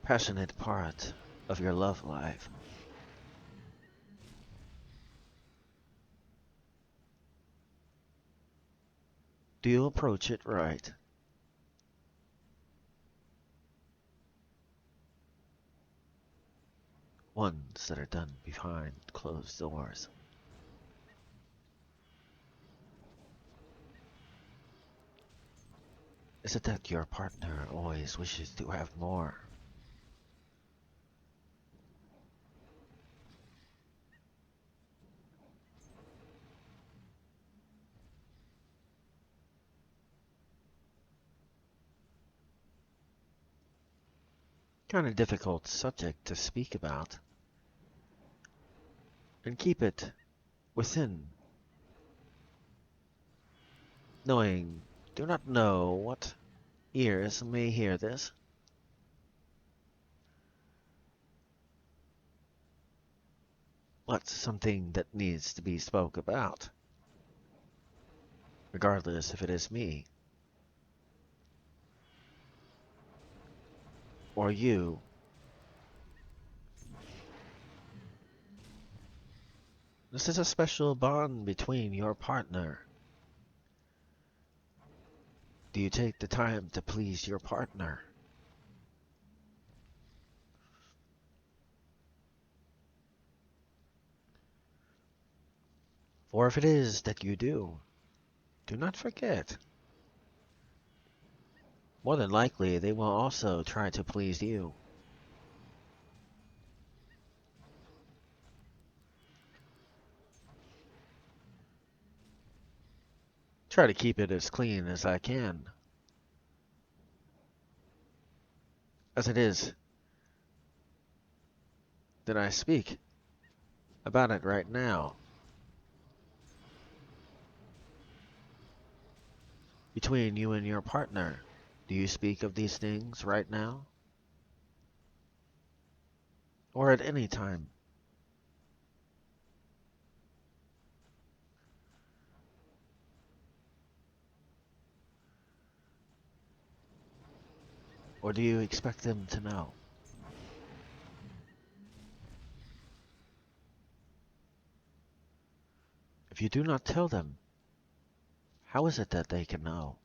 Passionate part of your love life. Do you approach it right? Ones that are done behind closed doors. Is it that your partner always wishes to have more? Kind of difficult subject to speak about. And keep it within. Knowing, do not know what ears may hear this. What's something that needs to be spoke about? Regardless if it is me or you. This is a special bond between your partner. Do you take the time to please your partner? For if it is that you do not forget. More than likely, they will also try to please you. Try to keep it as clean as I can. As it is that I speak about it right now. Between you and your partner, do you speak of these things right now? Or at any time? Or do you expect them to know? If you do not tell them, how is it that they can know?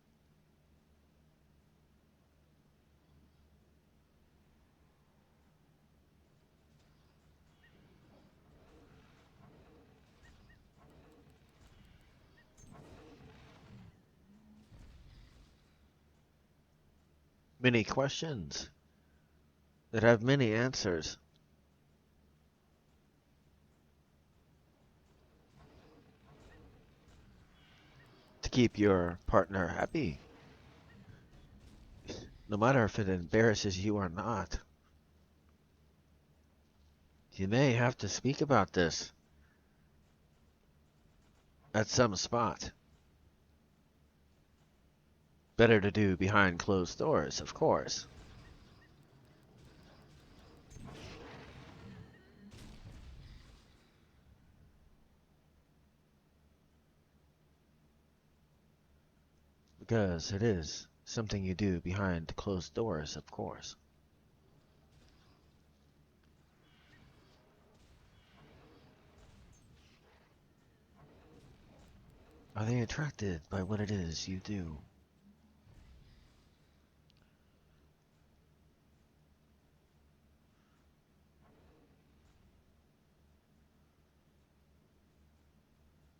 Many questions that have many answers. To keep your partner happy, no matter if it embarrasses you or not. You may have to speak about this at some spot. Better to do behind closed doors, of course. Because it is something you do behind closed doors, of course. Are they attracted by what it is you do?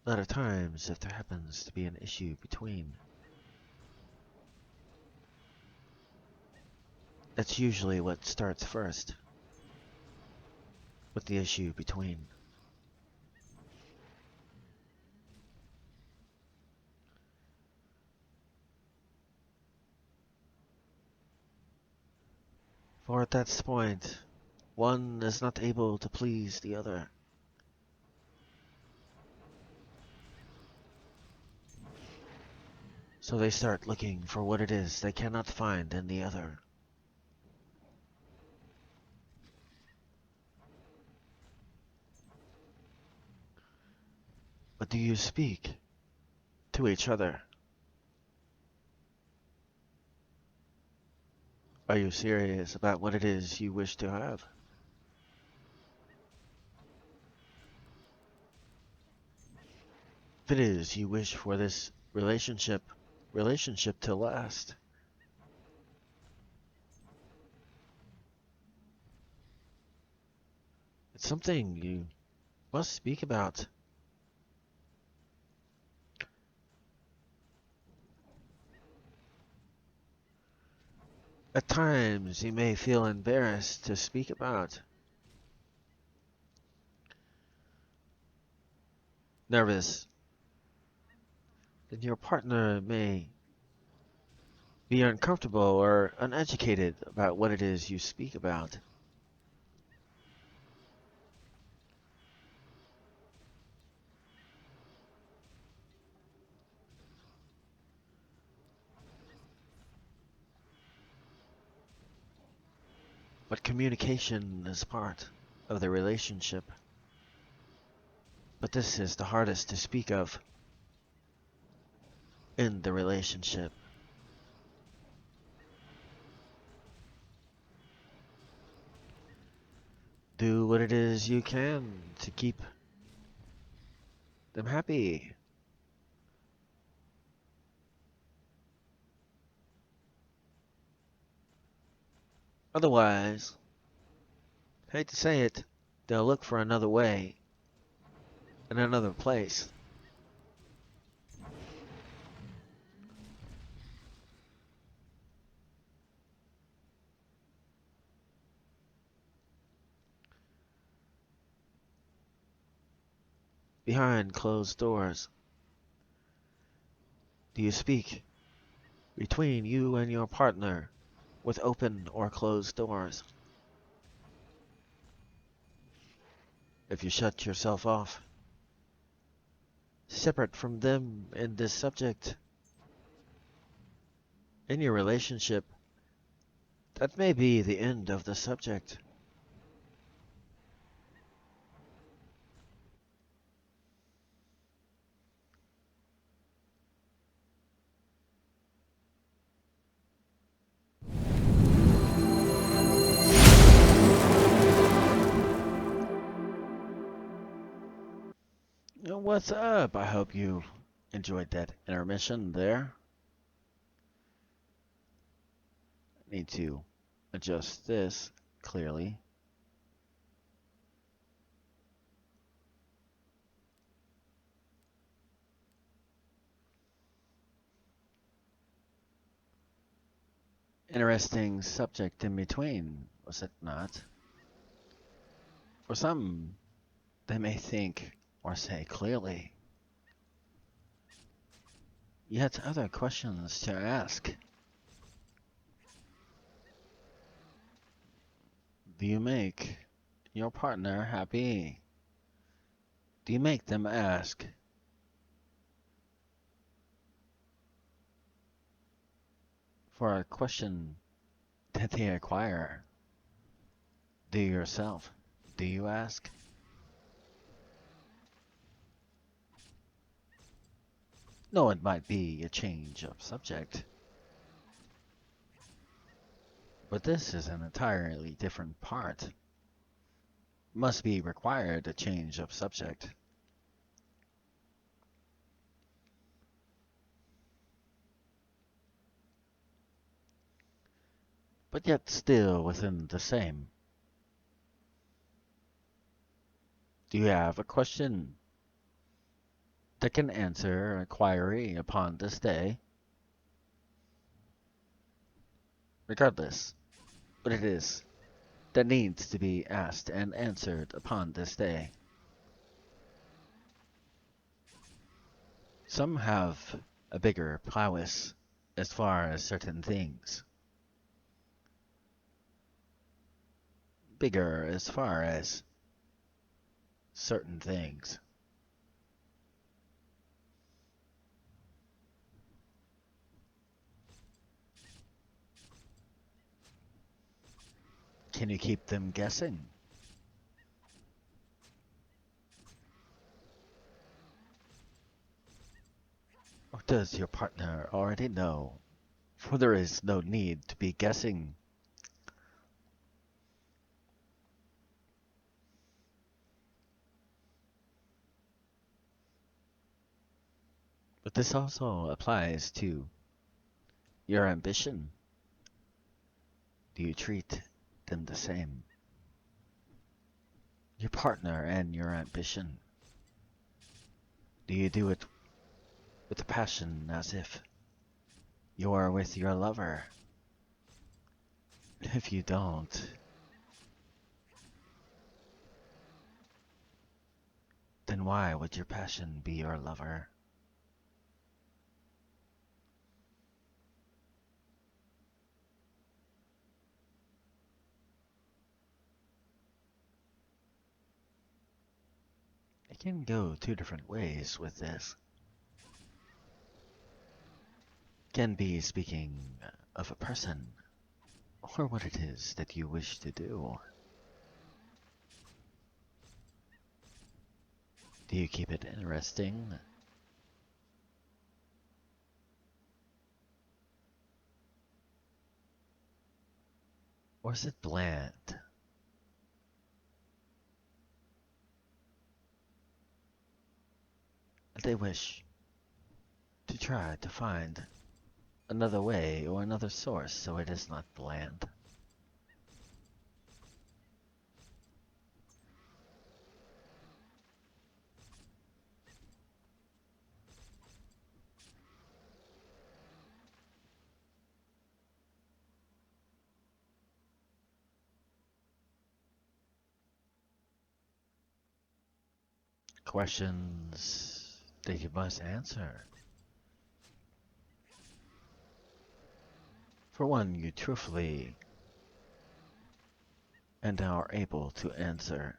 A lot of times, if there happens to be an issue between, that's usually what starts first, with the issue between. For at that point, one is not able to please the other. So they start looking for what it is they cannot find in the other. But do you speak to each other? Are you serious about what it is you wish to have? If it is you wish for this relationship to last, it's something you must speak about. At times you may feel embarrassed to speak about, nervous, then your partner may be uncomfortable or uneducated about what it is you speak about. But communication is part of the relationship. But this is the hardest to speak of in the relationship. Do what it is you can to keep them happy. Otherwise, hate to say it, they'll look for another way in another place. Behind closed doors. Do you speak between you and your partner with open or closed doors? If you shut yourself off, separate from them in this subject, in your relationship, that may be the end of the subject. What's up? I hope you enjoyed that intermission there. Need to adjust this clearly. Interesting subject in between, was it not? For some, they may think or say clearly. Yet other questions to ask. Do you make your partner happy? Do you make them ask for a question that they acquire? Do you yourself? Do you ask? No, it might be a change of subject, but this is an entirely different part. Must be required a change of subject. But yet still within the same. Do you have a question that can answer a query upon this day? Regardless what it is that needs to be asked and answered upon this day. Some have a bigger prowess as far as certain things. Bigger as far as certain things. Can you keep them guessing? Or does your partner already know? For there is no need to be guessing. But this also applies to your ambition. Do you treat them the same? Your partner and your ambition. Do you do it with a passion as if you are with your lover? If you don't, then why would your passion be your lover? It can go two different ways with this. Can be speaking of a person, or what it is that you wish to do. Do you keep it interesting? Or is it bland? They wish to try to find another way or another source so it is not bland. Questions that you must answer. For one, you truthfully and are able to answer.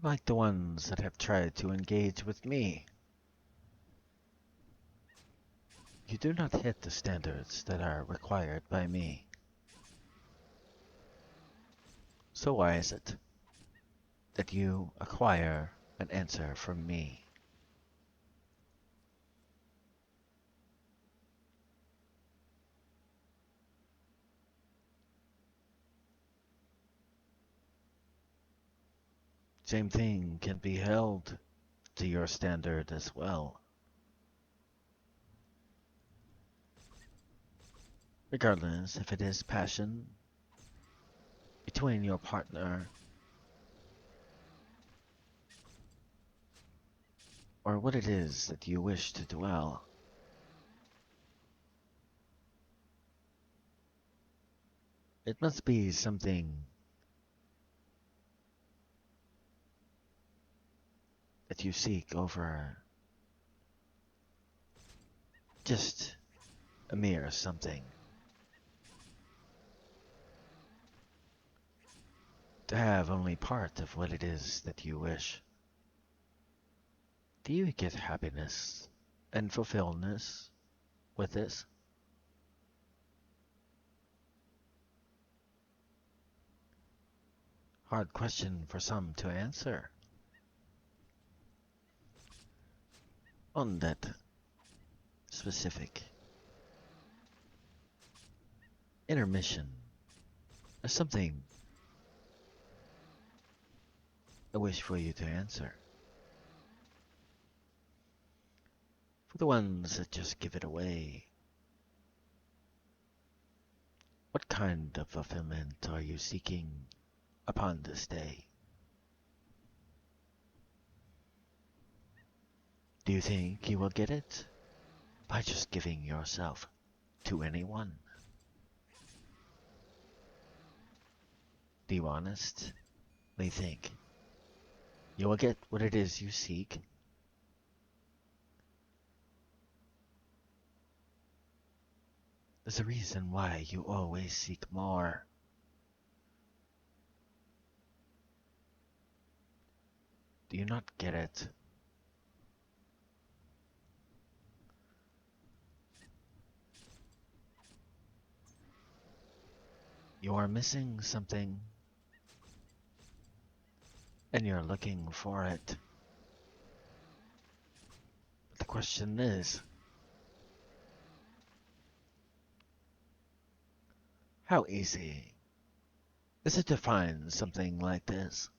Like the ones that have tried to engage with me. You do not hit the standards that are required by me. So why is it that you acquire an answer from me? Same thing can be held to your standard as well. Regardless if it is passion between your partner or what it is that you wish to dwell. It must be something that you seek over just a mere something. To have only part of what it is that you wish. Do you get happiness and fulfillment with this? Hard question for some to answer. On that specific intermission, there's something I wish for you to answer. For the ones that just give it away, what kind of fulfillment are you seeking upon this day? Do you think you will get it by just giving yourself to anyone? Do you honestly think you will get what it is you seek? There's a reason why you always seek more. Do you not get it? You are missing something, and you're looking for it. But the question is, how easy is it to find something like this?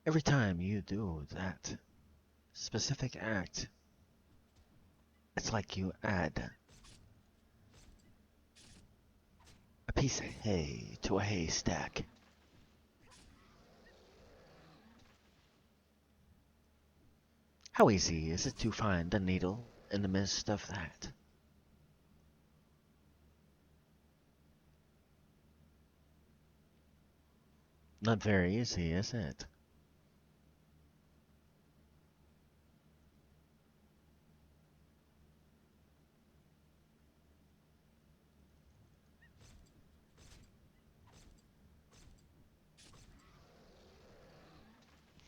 Every time you do that specific act, it's like you add a piece of hay to a haystack. How easy is it to find a needle in the midst of that? Not very easy, is it?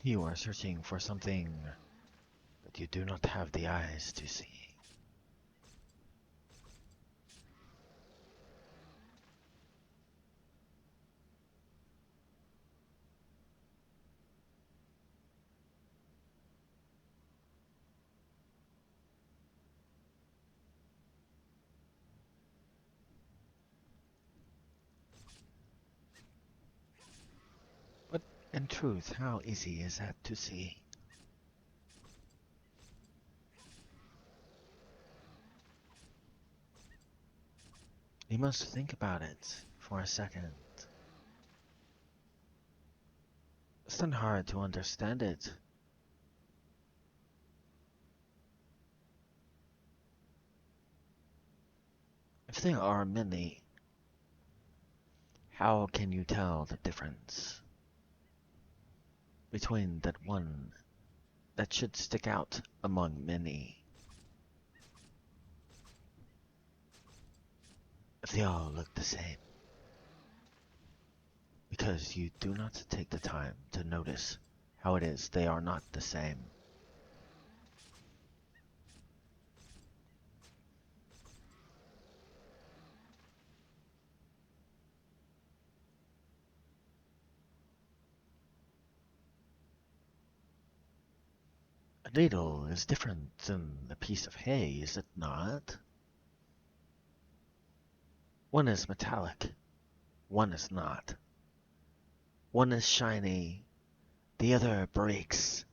You are searching for something that you do not have the eyes to see. But in truth, how easy is that to see? You must think about it for a second. It's not hard to understand it. If there are many, how can you tell the difference between that one that should stick out among many? If they all look the same, because you do not take the time to notice how it is they are not the same. A needle is different than a piece of hay, is it not? One is metallic, one is not. One is shiny, the other breaks.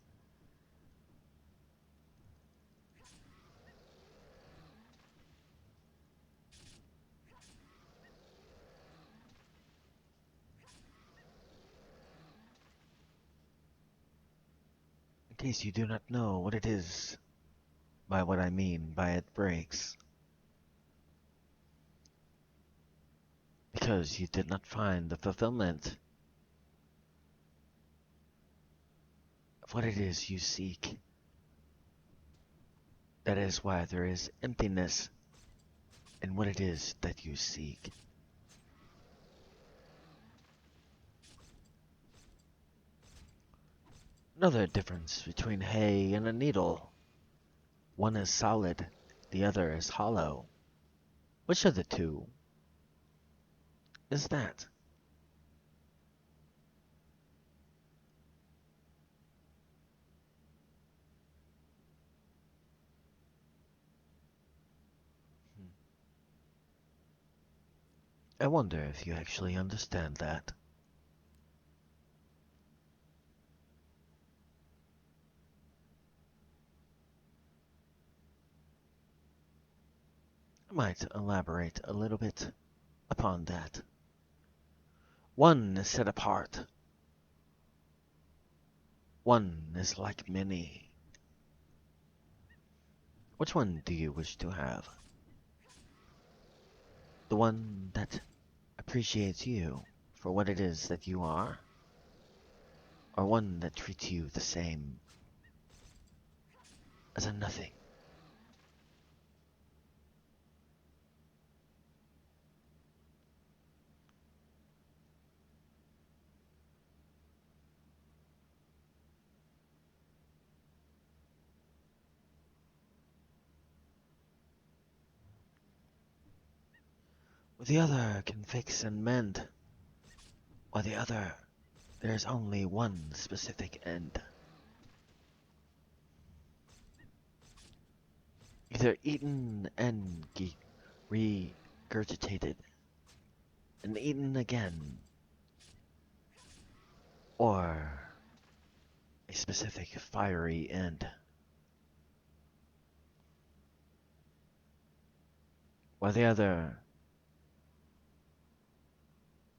In case you do not know what it is by what I mean by it breaks. Because you did not find the fulfillment of what it is you seek. That is why there is emptiness in what it is that you seek. Another difference between hay and a needle. One is solid, the other is hollow. Which of the two is that? Hmm. I wonder if you actually understand that. I might elaborate a little bit upon that. One is set apart. One is like many. Which one do you wish to have? The one that appreciates you for what it is that you are? Or one that treats you the same as a nothing? With the other can fix and mend, or the other there is only one specific end. Either eaten and regurgitated, and eaten again, or a specific fiery end. While the other,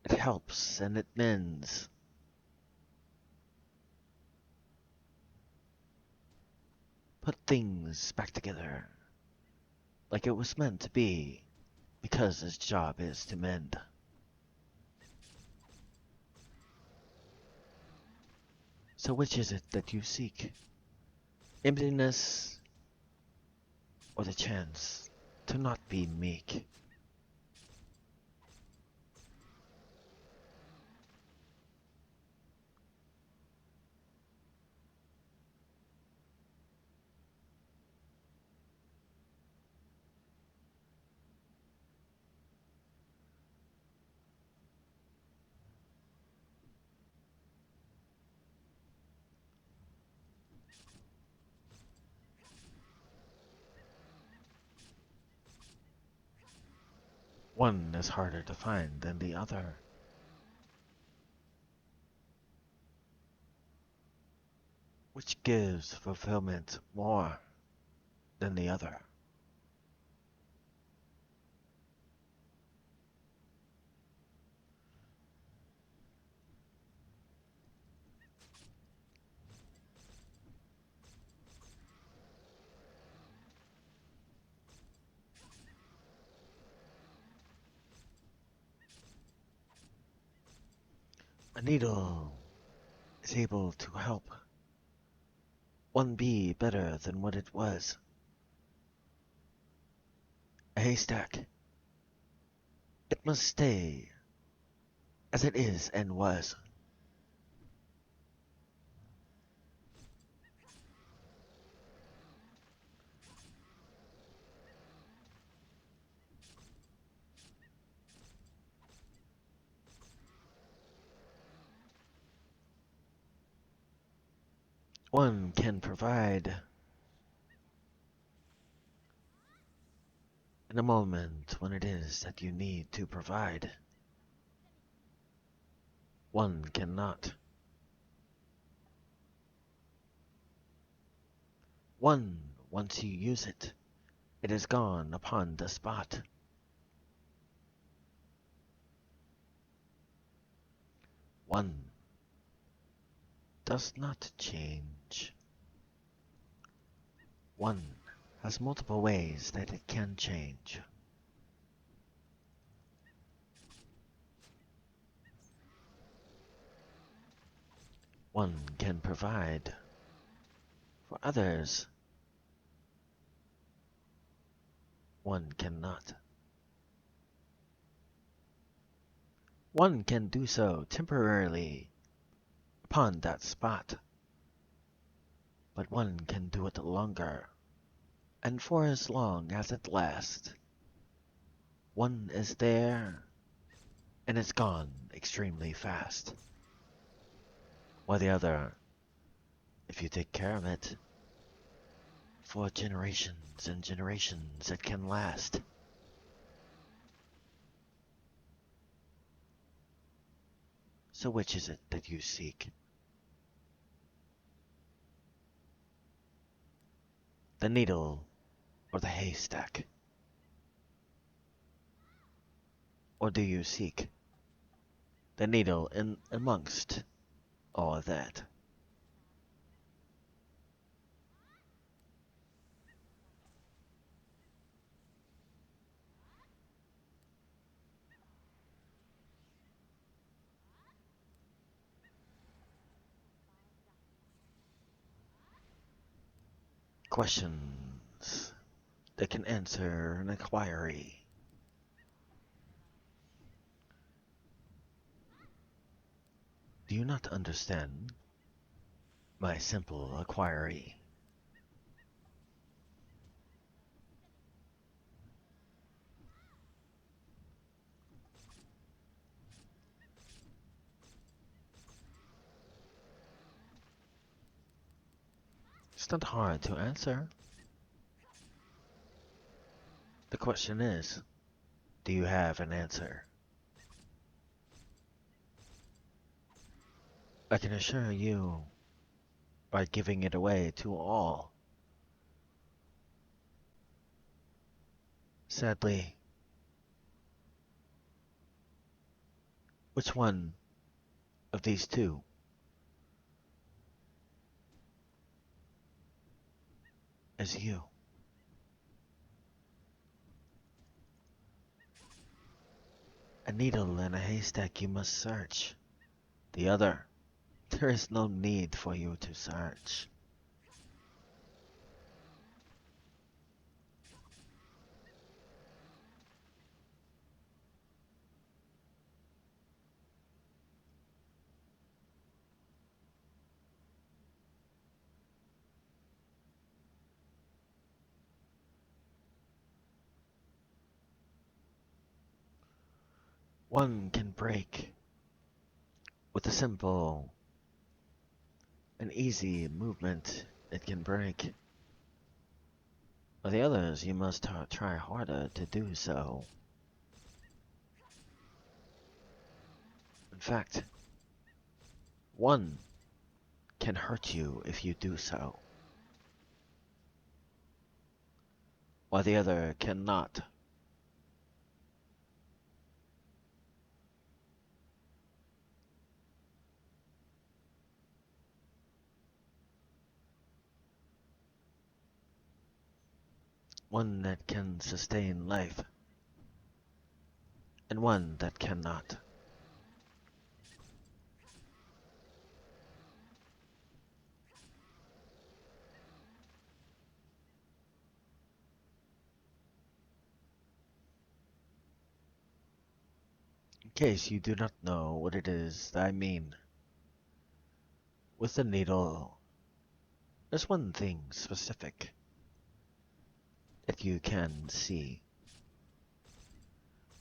it helps and it mends. Put things back together like it was meant to be, because its job is to mend. So which is it that you seek? Emptiness or the chance to not be meek? One is harder to find than the other. Which gives fulfillment more than the other? A needle is able to help one be better than what it was. A haystack, it must stay as it is and was. One can provide in a moment when it is that you need to provide. One cannot. One, once you use it, it is gone upon the spot. One does not change. One has multiple ways that it can change. One can provide for others. One cannot. One can do so temporarily upon that spot. but one can do it longer, and for as long as it lasts. One is there, and it's gone extremely fast, while the other, if you take care of it, for generations and generations it can last. So which is it that you seek? The needle or the haystack? Or do you seek the needle in amongst all of that? Questions that can answer an inquiry. Do you not understand my simple inquiry? It's not hard to answer. The question is, do you have an answer? I can assure you, by giving it away to all. Sadly, which one of these two is you? A needle in a haystack you must search. The other, there is no need for you to search. One can break with a simple and easy movement. It can break. But the others, you must try harder to do so. In fact, one can hurt you if you do so, while the other cannot. One that can sustain life, and one that cannot. In case you do not know what it is that I mean, with the needle, there's one thing specific that you can see.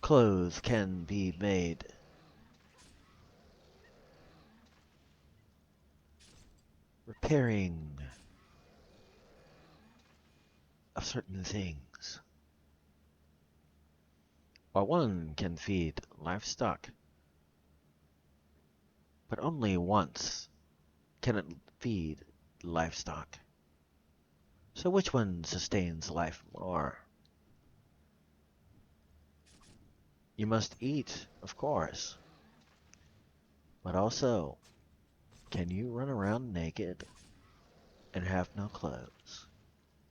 Clothes can be made. Repairing of certain things. While one can feed livestock, but only once can it feed livestock. So which one sustains life more? You must eat, of course, but also, can you run around naked and have no clothes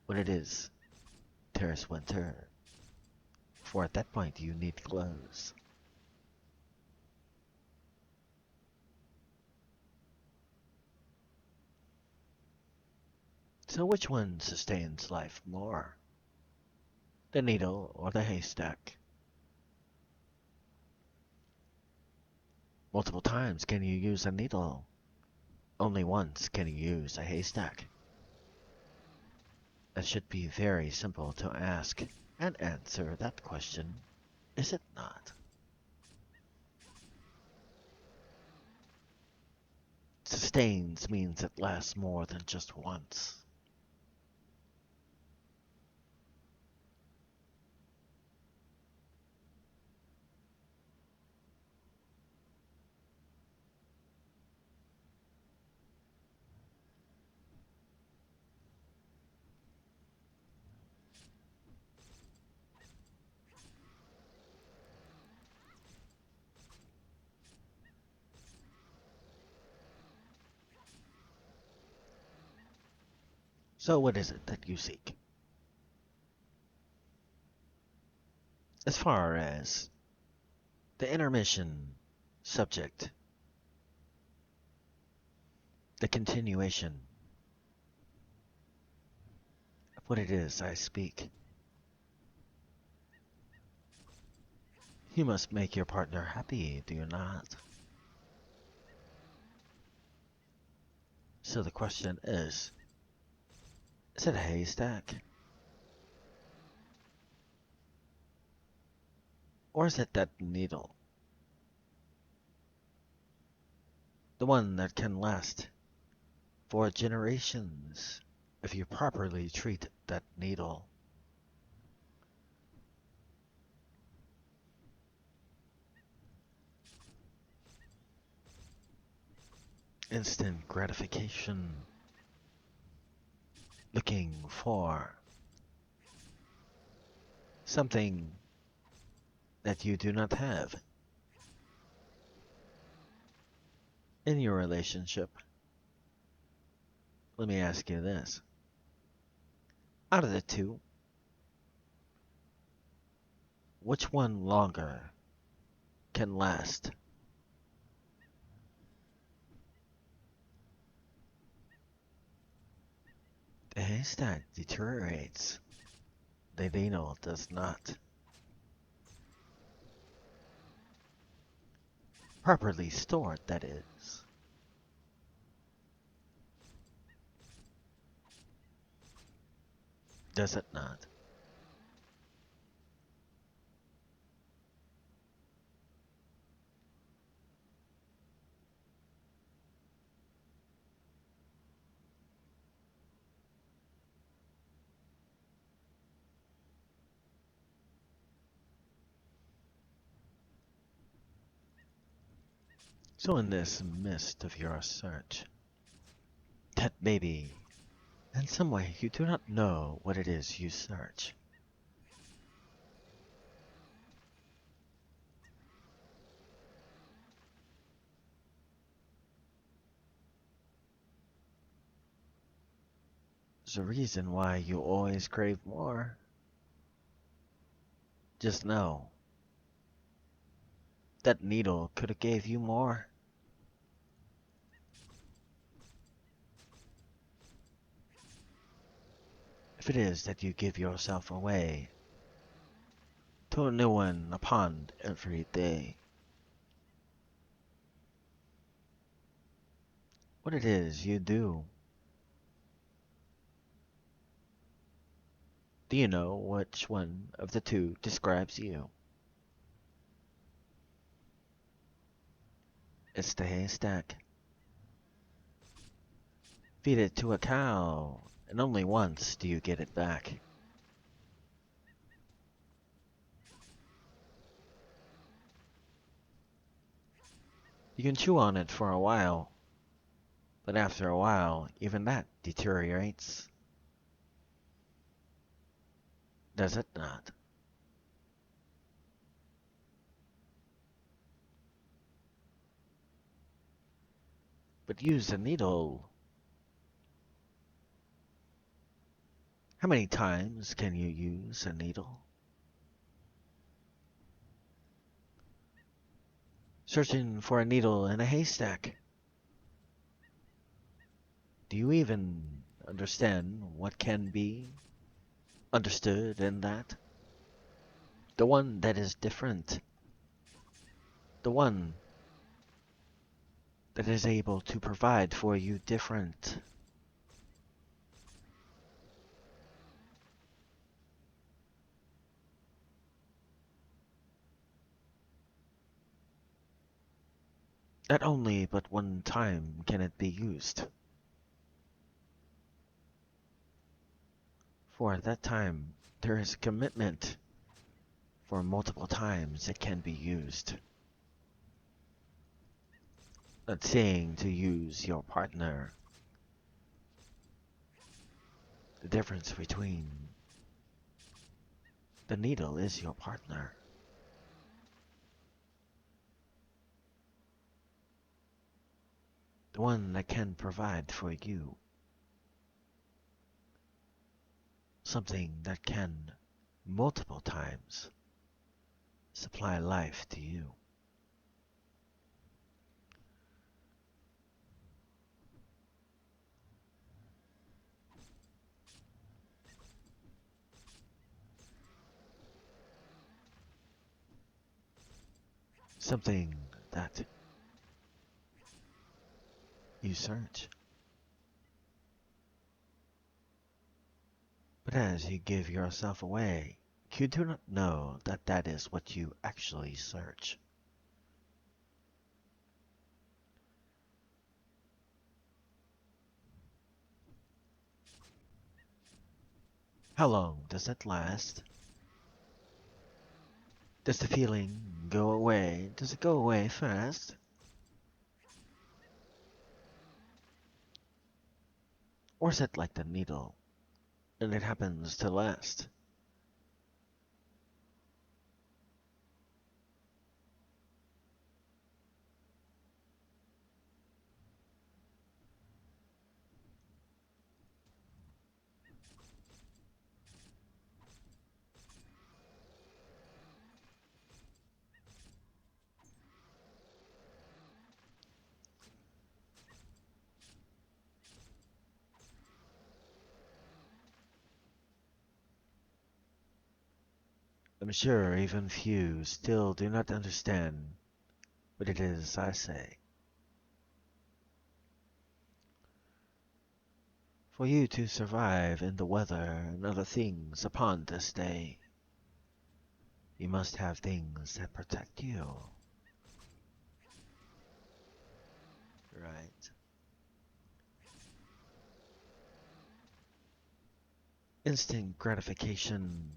when it is terrace winter? For at that point you need clothes. So which one sustains life more? The needle or the haystack? Multiple times can you use a needle? Only once can you use a haystack. It should be very simple to ask and answer that question, is it not? Sustains means it lasts more than just once. So what is it that you seek? As far as the intermission subject, the continuation of what it is I speak, you must make your partner happy, do you not? So the question is it a haystack? Or is it that needle? The one that can last for generations if you properly treat that needle. Instant gratification. Looking for something that you do not have in your relationship. Let me ask you this. Out of the two, which one longer can last? The haystack deteriorates. The needle does not. Properly stored, that is. Does it not? So in this midst of your search, that maybe in some way you do not know what it is you search. There's a reason why you always crave more. Just know that needle could have gave you more. If it is that you give yourself away to a new one upon every day, what it is you do. Do you know which one of the two describes you? It's the haystack. Feed it to a cow, and only once do you get it back. You can chew on it for a while, but after a while, even that deteriorates. Does it not? But use a needle. How many times can you use a needle? Searching for a needle in a haystack. Do you even understand what can be understood in that? The one that is different. The one that is able to provide for you different. that only but one time can it be used. For at that time, there is a commitment for multiple times it can be used. Not saying to use your partner. The difference between the needle is your partner. The one that can provide for you. Something that can, multiple times, supply life to you. Something that you search. But as you give yourself away, you do not know that that is what you actually search. How long does it last? Does the feeling go away? Does it go away fast? Or is it like the needle, and it happens to last? I'm sure even few still do not understand what it is I say. For you to survive in the weather and other things upon this day, you must have things that protect you. Right. Instant gratification,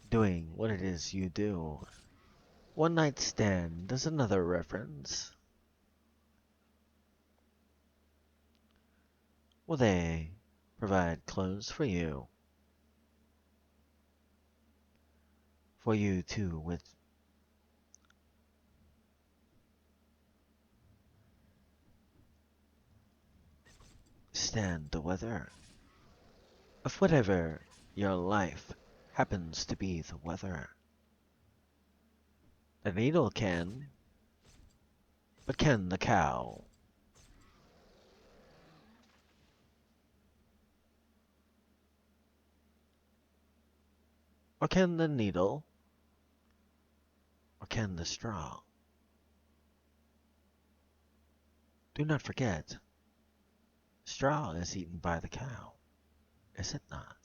doing what it is you do. One night stand is another reference. Will they provide clothes for you to withstand the weather of whatever your life happens to be the weather. The needle can, but can the cow? Or can the needle? Or can the straw? Do not forget, straw is eaten by the cow, is it not?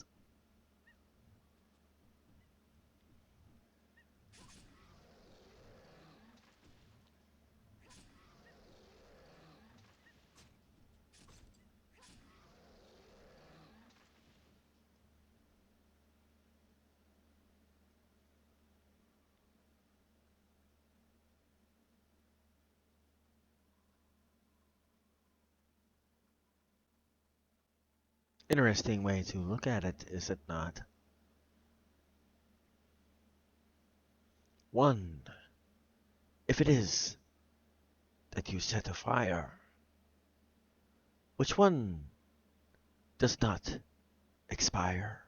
Interesting way to look at it, is it not? One, if it is that you set a fire, which one does not expire,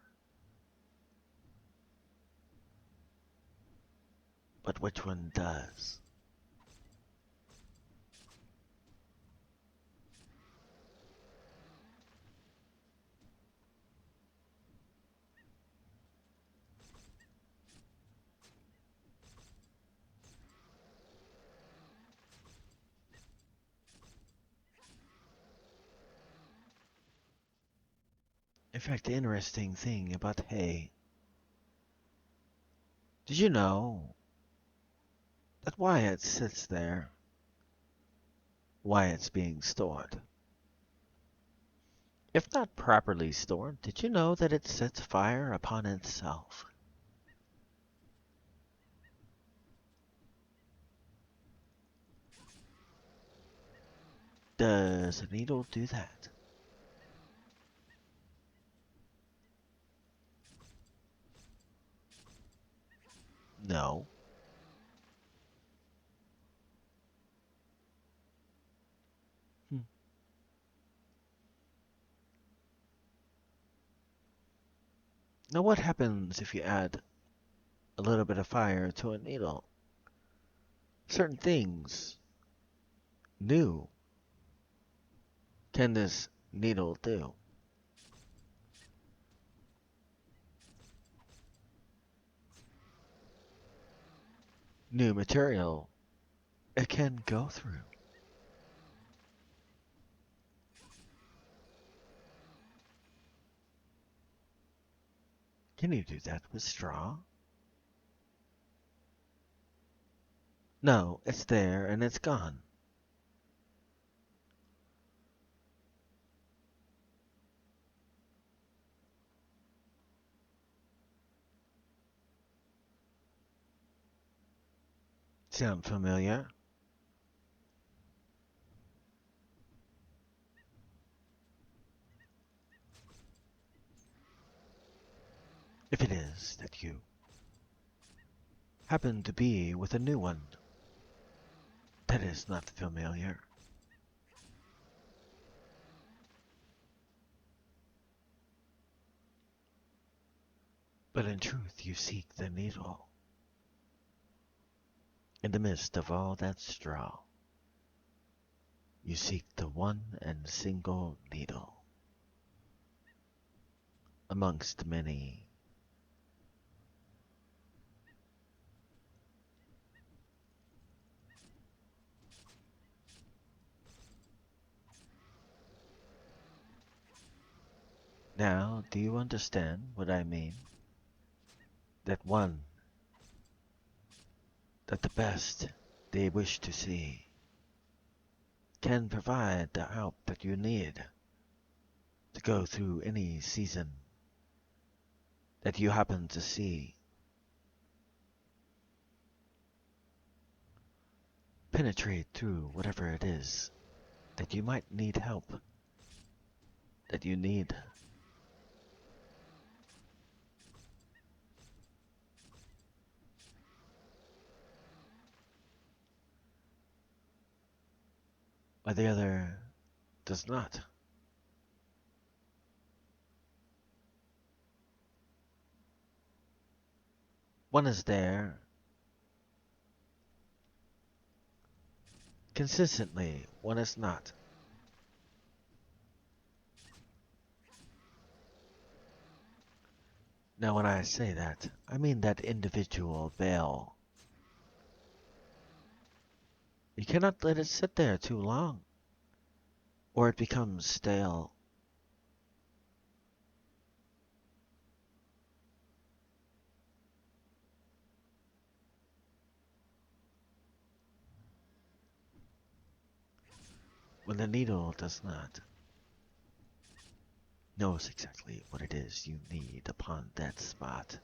but which one does? In fact, the interesting thing about hay, did you know that Wyatt sits there why it's being stored. If not properly stored, did you know that it sets fire upon itself? Does a needle do that? No. Hmm. Now what happens if you add a little bit of fire to a needle? Certain things new can this needle do? New material it can go through. Can you do that with straw? No, it's there and it's gone. Sound familiar? If it is that you happen to be with a new one that is not familiar, but in truth you seek the needle in the midst of all that straw. You seek the one and single needle amongst many. Now, do you understand what I mean? That one, that the best they wish to see can provide the help that you need to go through any season that you happen to see. Penetrate through whatever it is that you might need help, that you need. Or the other does not. One is there consistently, one is not. Now, when I say that, I mean that individual veil. You cannot let it sit there too long, or it becomes stale. When the needle does not, knows exactly what it is you need upon that spot.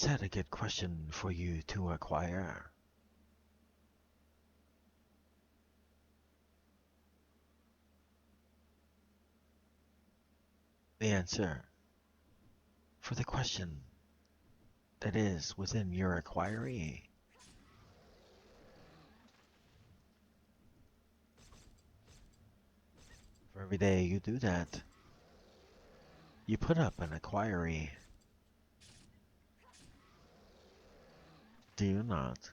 Is that a good question for you to acquire? The answer for the question that is within your inquiry. For every day you do that, you put up an inquiry. Do you not?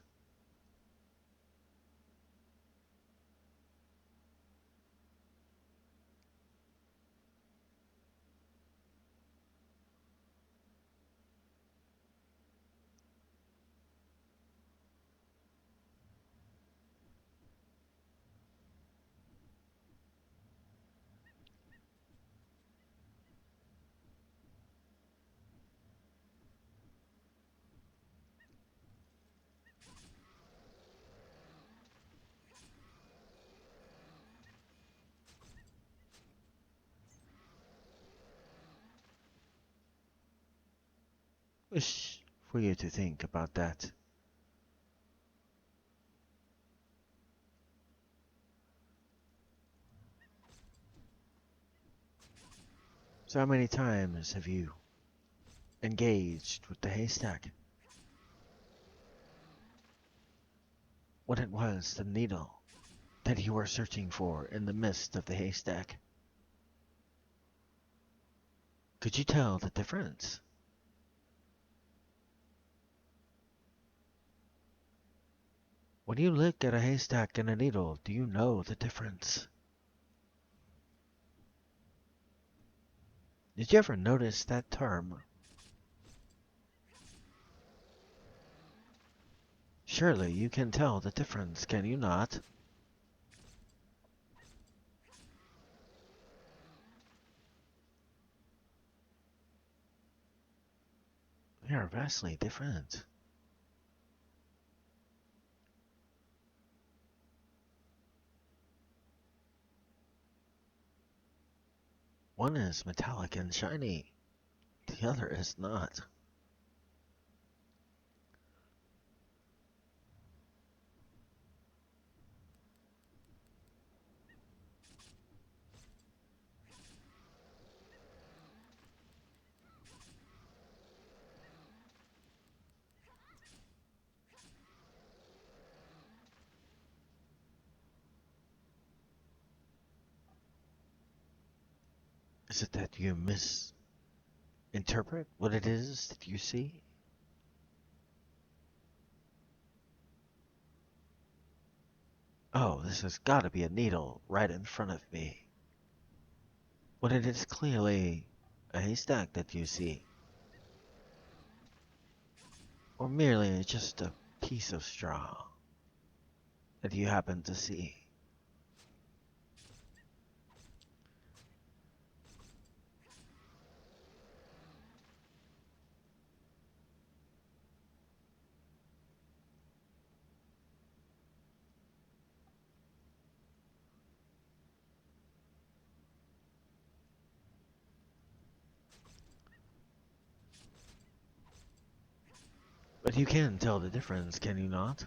Wish for you to think about that. So how many times have you engaged with the haystack? What it was, the needle that you were searching for in the midst of the haystack? Could you tell the difference? When you look at a haystack and a needle, do you know the difference? Did you ever notice that term? Surely you can tell the difference, can you not? They are vastly different. One is metallic and shiny, the other is not. Is it that you misinterpret what it is that you see? Oh, this has got to be a needle right in front of me. When it is clearly a haystack that you see, or merely just a piece of straw that you happen to see. But you can tell the difference, can you not?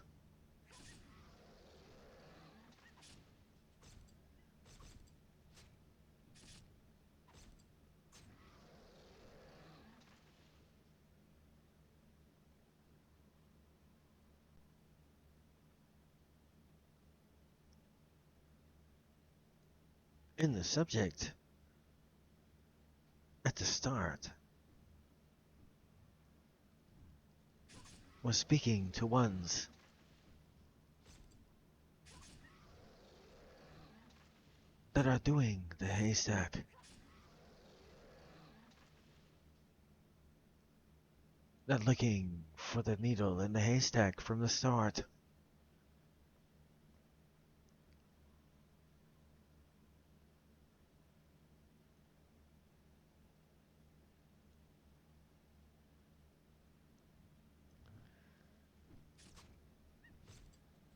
In the subject, at the start, was speaking to ones that are doing the haystack. Not looking for the needle in the haystack from the start.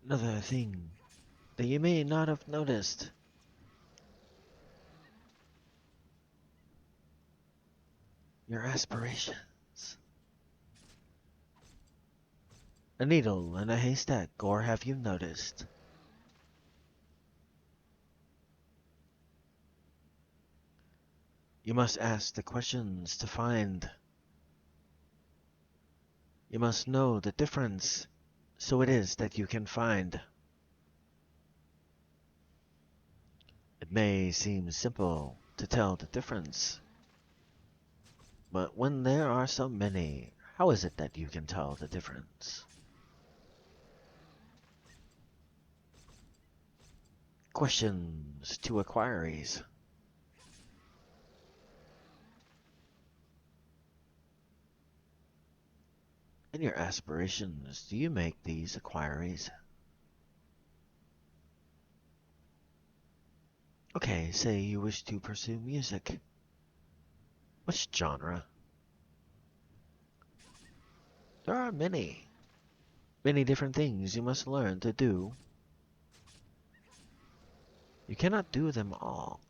Another thing that you may not have noticed. Your aspirations. A needle in a haystack, or have you noticed? You must ask the questions to find. You must know the difference, so it is that you can find. It may seem simple to tell the difference, but when there are so many, how is it that you can tell the difference? Questions to inquiries. In your aspirations, do you make these inquiries? Okay, say you wish to pursue music. Which genre? There are many different things you must learn to do. You cannot do them all.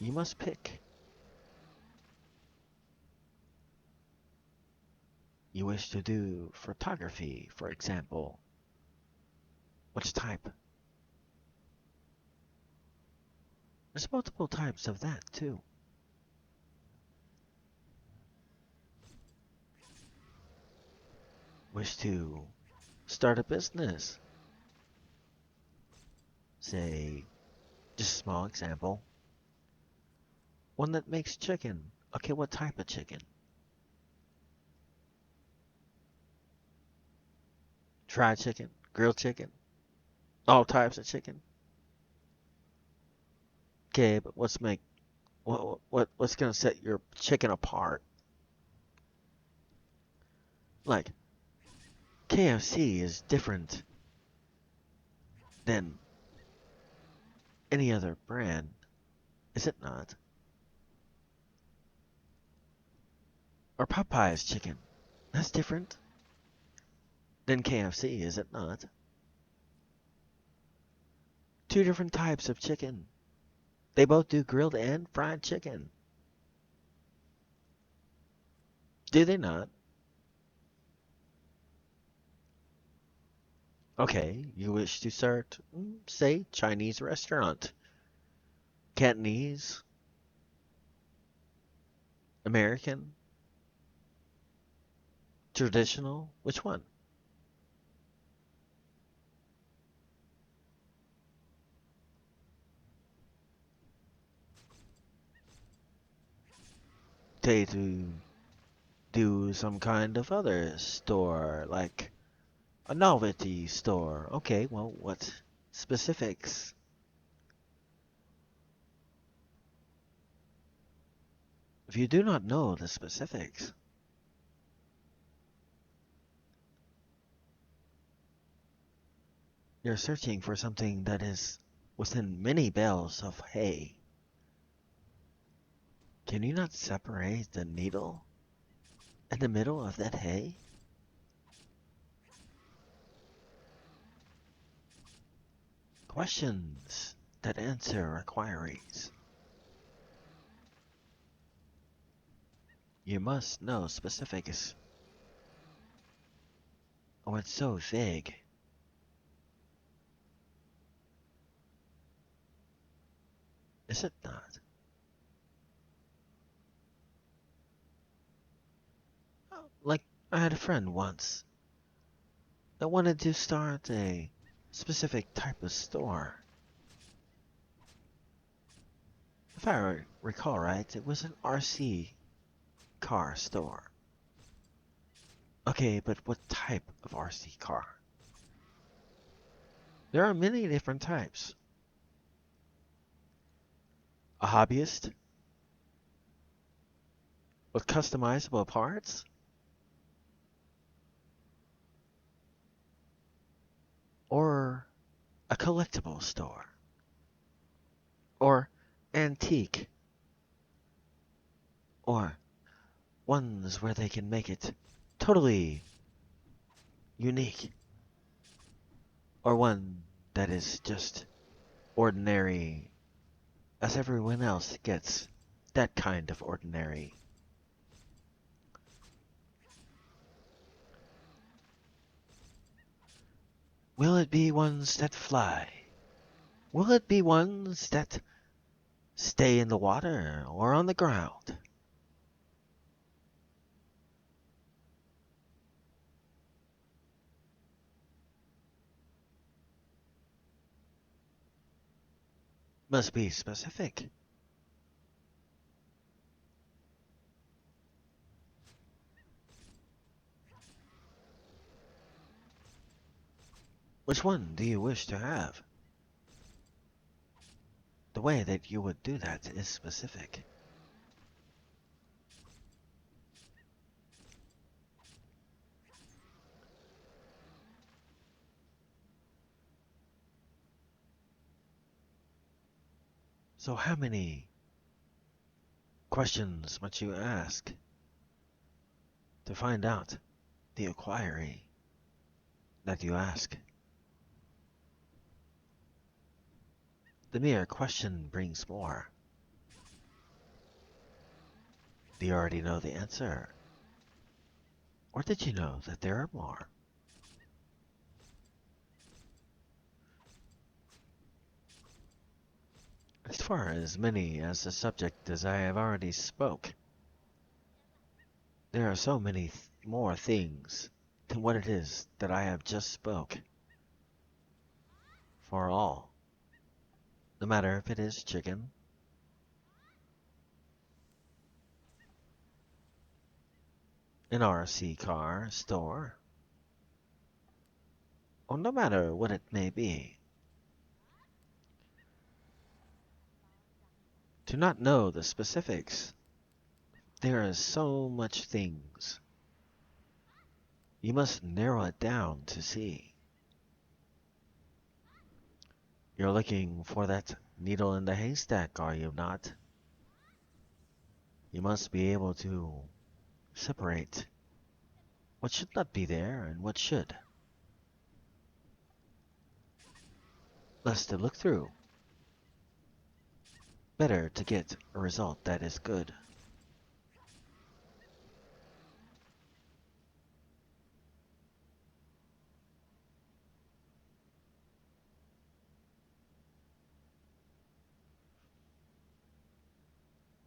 You must pick. You wish to do photography, for example. Which type? There's multiple types of that, too. Wish to start a business. Say, just a small example. One that makes chicken. Okay, what type of chicken? Fried chicken? Grilled chicken? All types of chicken? Okay, but what's gonna set your chicken apart? Like, KFC is different than any other brand, is it not? Or Popeye's chicken. That's different than KFC, is it not? Two different types of chicken. They both do grilled and fried chicken. Do they not? Okay, you wish to start, say, Chinese restaurant. Cantonese? American? Traditional? Which one? They do some kind of other store, like a novelty store. Okay, well, what specifics? If you do not know the specifics, you're searching for something that is within many bales of hay. Can you not separate the needle in the middle of that hay? Questions that answer inquiries. You must know specifics, or it's so vague. Is it not? Like, I had a friend once that wanted to start a specific type of store. If I recall right, it was an RC car store. Okay, but what type of RC car? There are many different types. A hobbyist with customizable parts? Or a collectible store? Or antique? Or ones where they can make it totally unique? Or one that is just ordinary as everyone else gets that kind of ordinary? Will it be ones that fly? Will it be ones that stay in the water or on the ground? Must be specific. Which one do you wish to have? The way that you would do that is specific. So how many questions must you ask to find out the inquiry that you ask? The mere question brings more. Do you already know the answer? Or did you know that there are more? As far as many as the subject as I have already spoke, there are so many more things than what it is that I have just spoke. For all, no matter if it is chicken, an RC car, store, or no matter what it may be. To not know the specifics, there is so much things. You must narrow it down to see. You're looking for that needle in the haystack, are you not? You must be able to separate what should not be there and what should. Less to look through. Better to get a result that is good.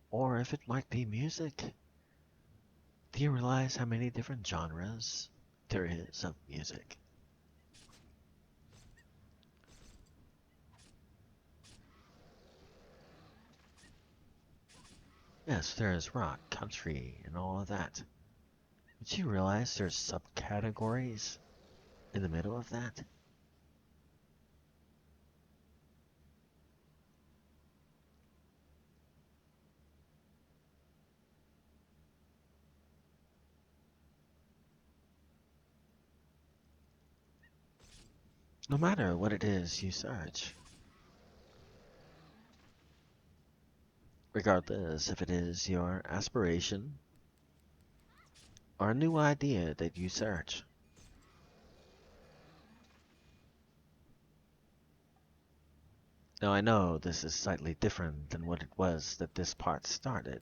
Or if it might be music. Do you realize how many different genres there is of music? Yes, there is rock, country, and all of that. But you realize there's subcategories in the middle of that? No matter what it is you search, regardless if it is your aspiration or a new idea that you search. Now I know this is slightly different than what it was that this part started.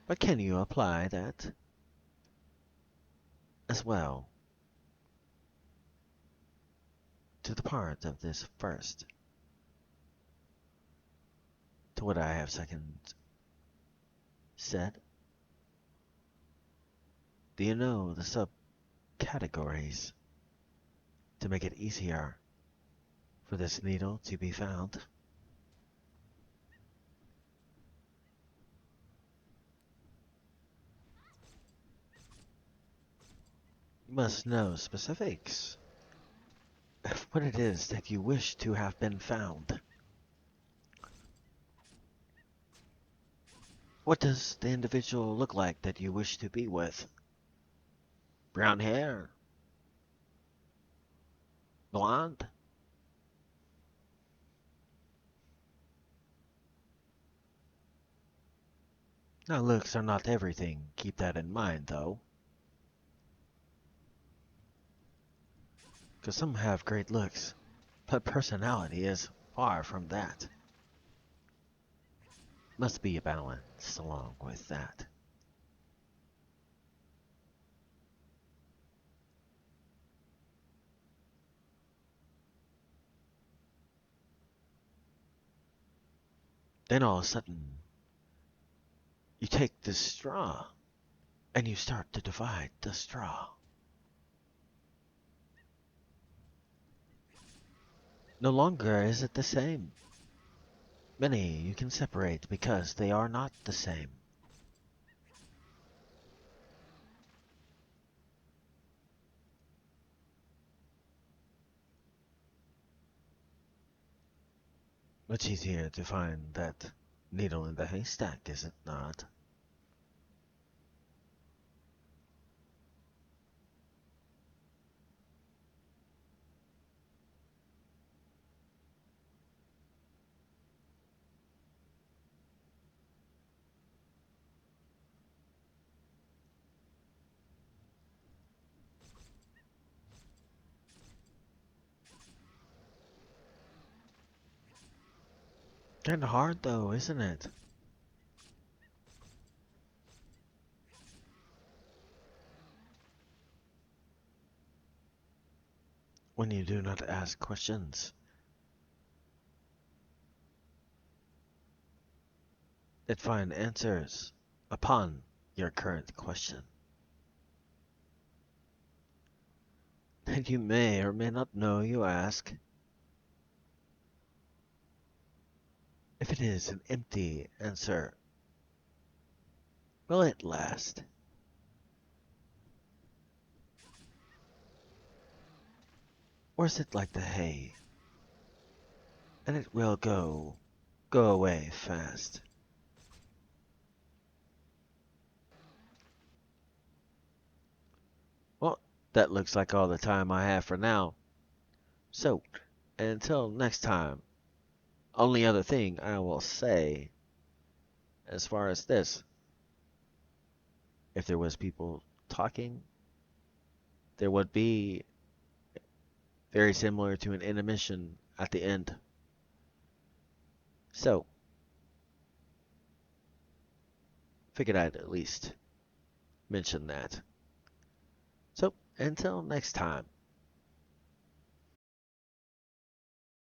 But can you apply that as well to the part of this first? To what I have second said? Do you know the subcategories to make it easier for this needle to be found? You must know specifics of what it is that you wish to have been found. What does the individual look like that you wish to be with? Brown hair? Blonde? Now, looks are not everything. Keep that in mind, though. Because some have great looks, but personality is far from that. Must be a balance along with that. Then all of a sudden, you take this straw and you start to divide the straw. No longer is it the same. Many you can separate because they are not the same. Much easier to find that needle in the haystack, is it not? Kinda hard though, isn't it? when you do not ask questions that find answers upon your current question. And you may or may not know you ask. If it is an empty answer, will it last? Or is it like the hay, and it will go away fast? Well, that looks like all the time I have for now. So, until next time, only other thing I will say as far as this, if there was people talking, there would be very similar to an intermission at the end. So, figured I'd at least mention that. So, until next time.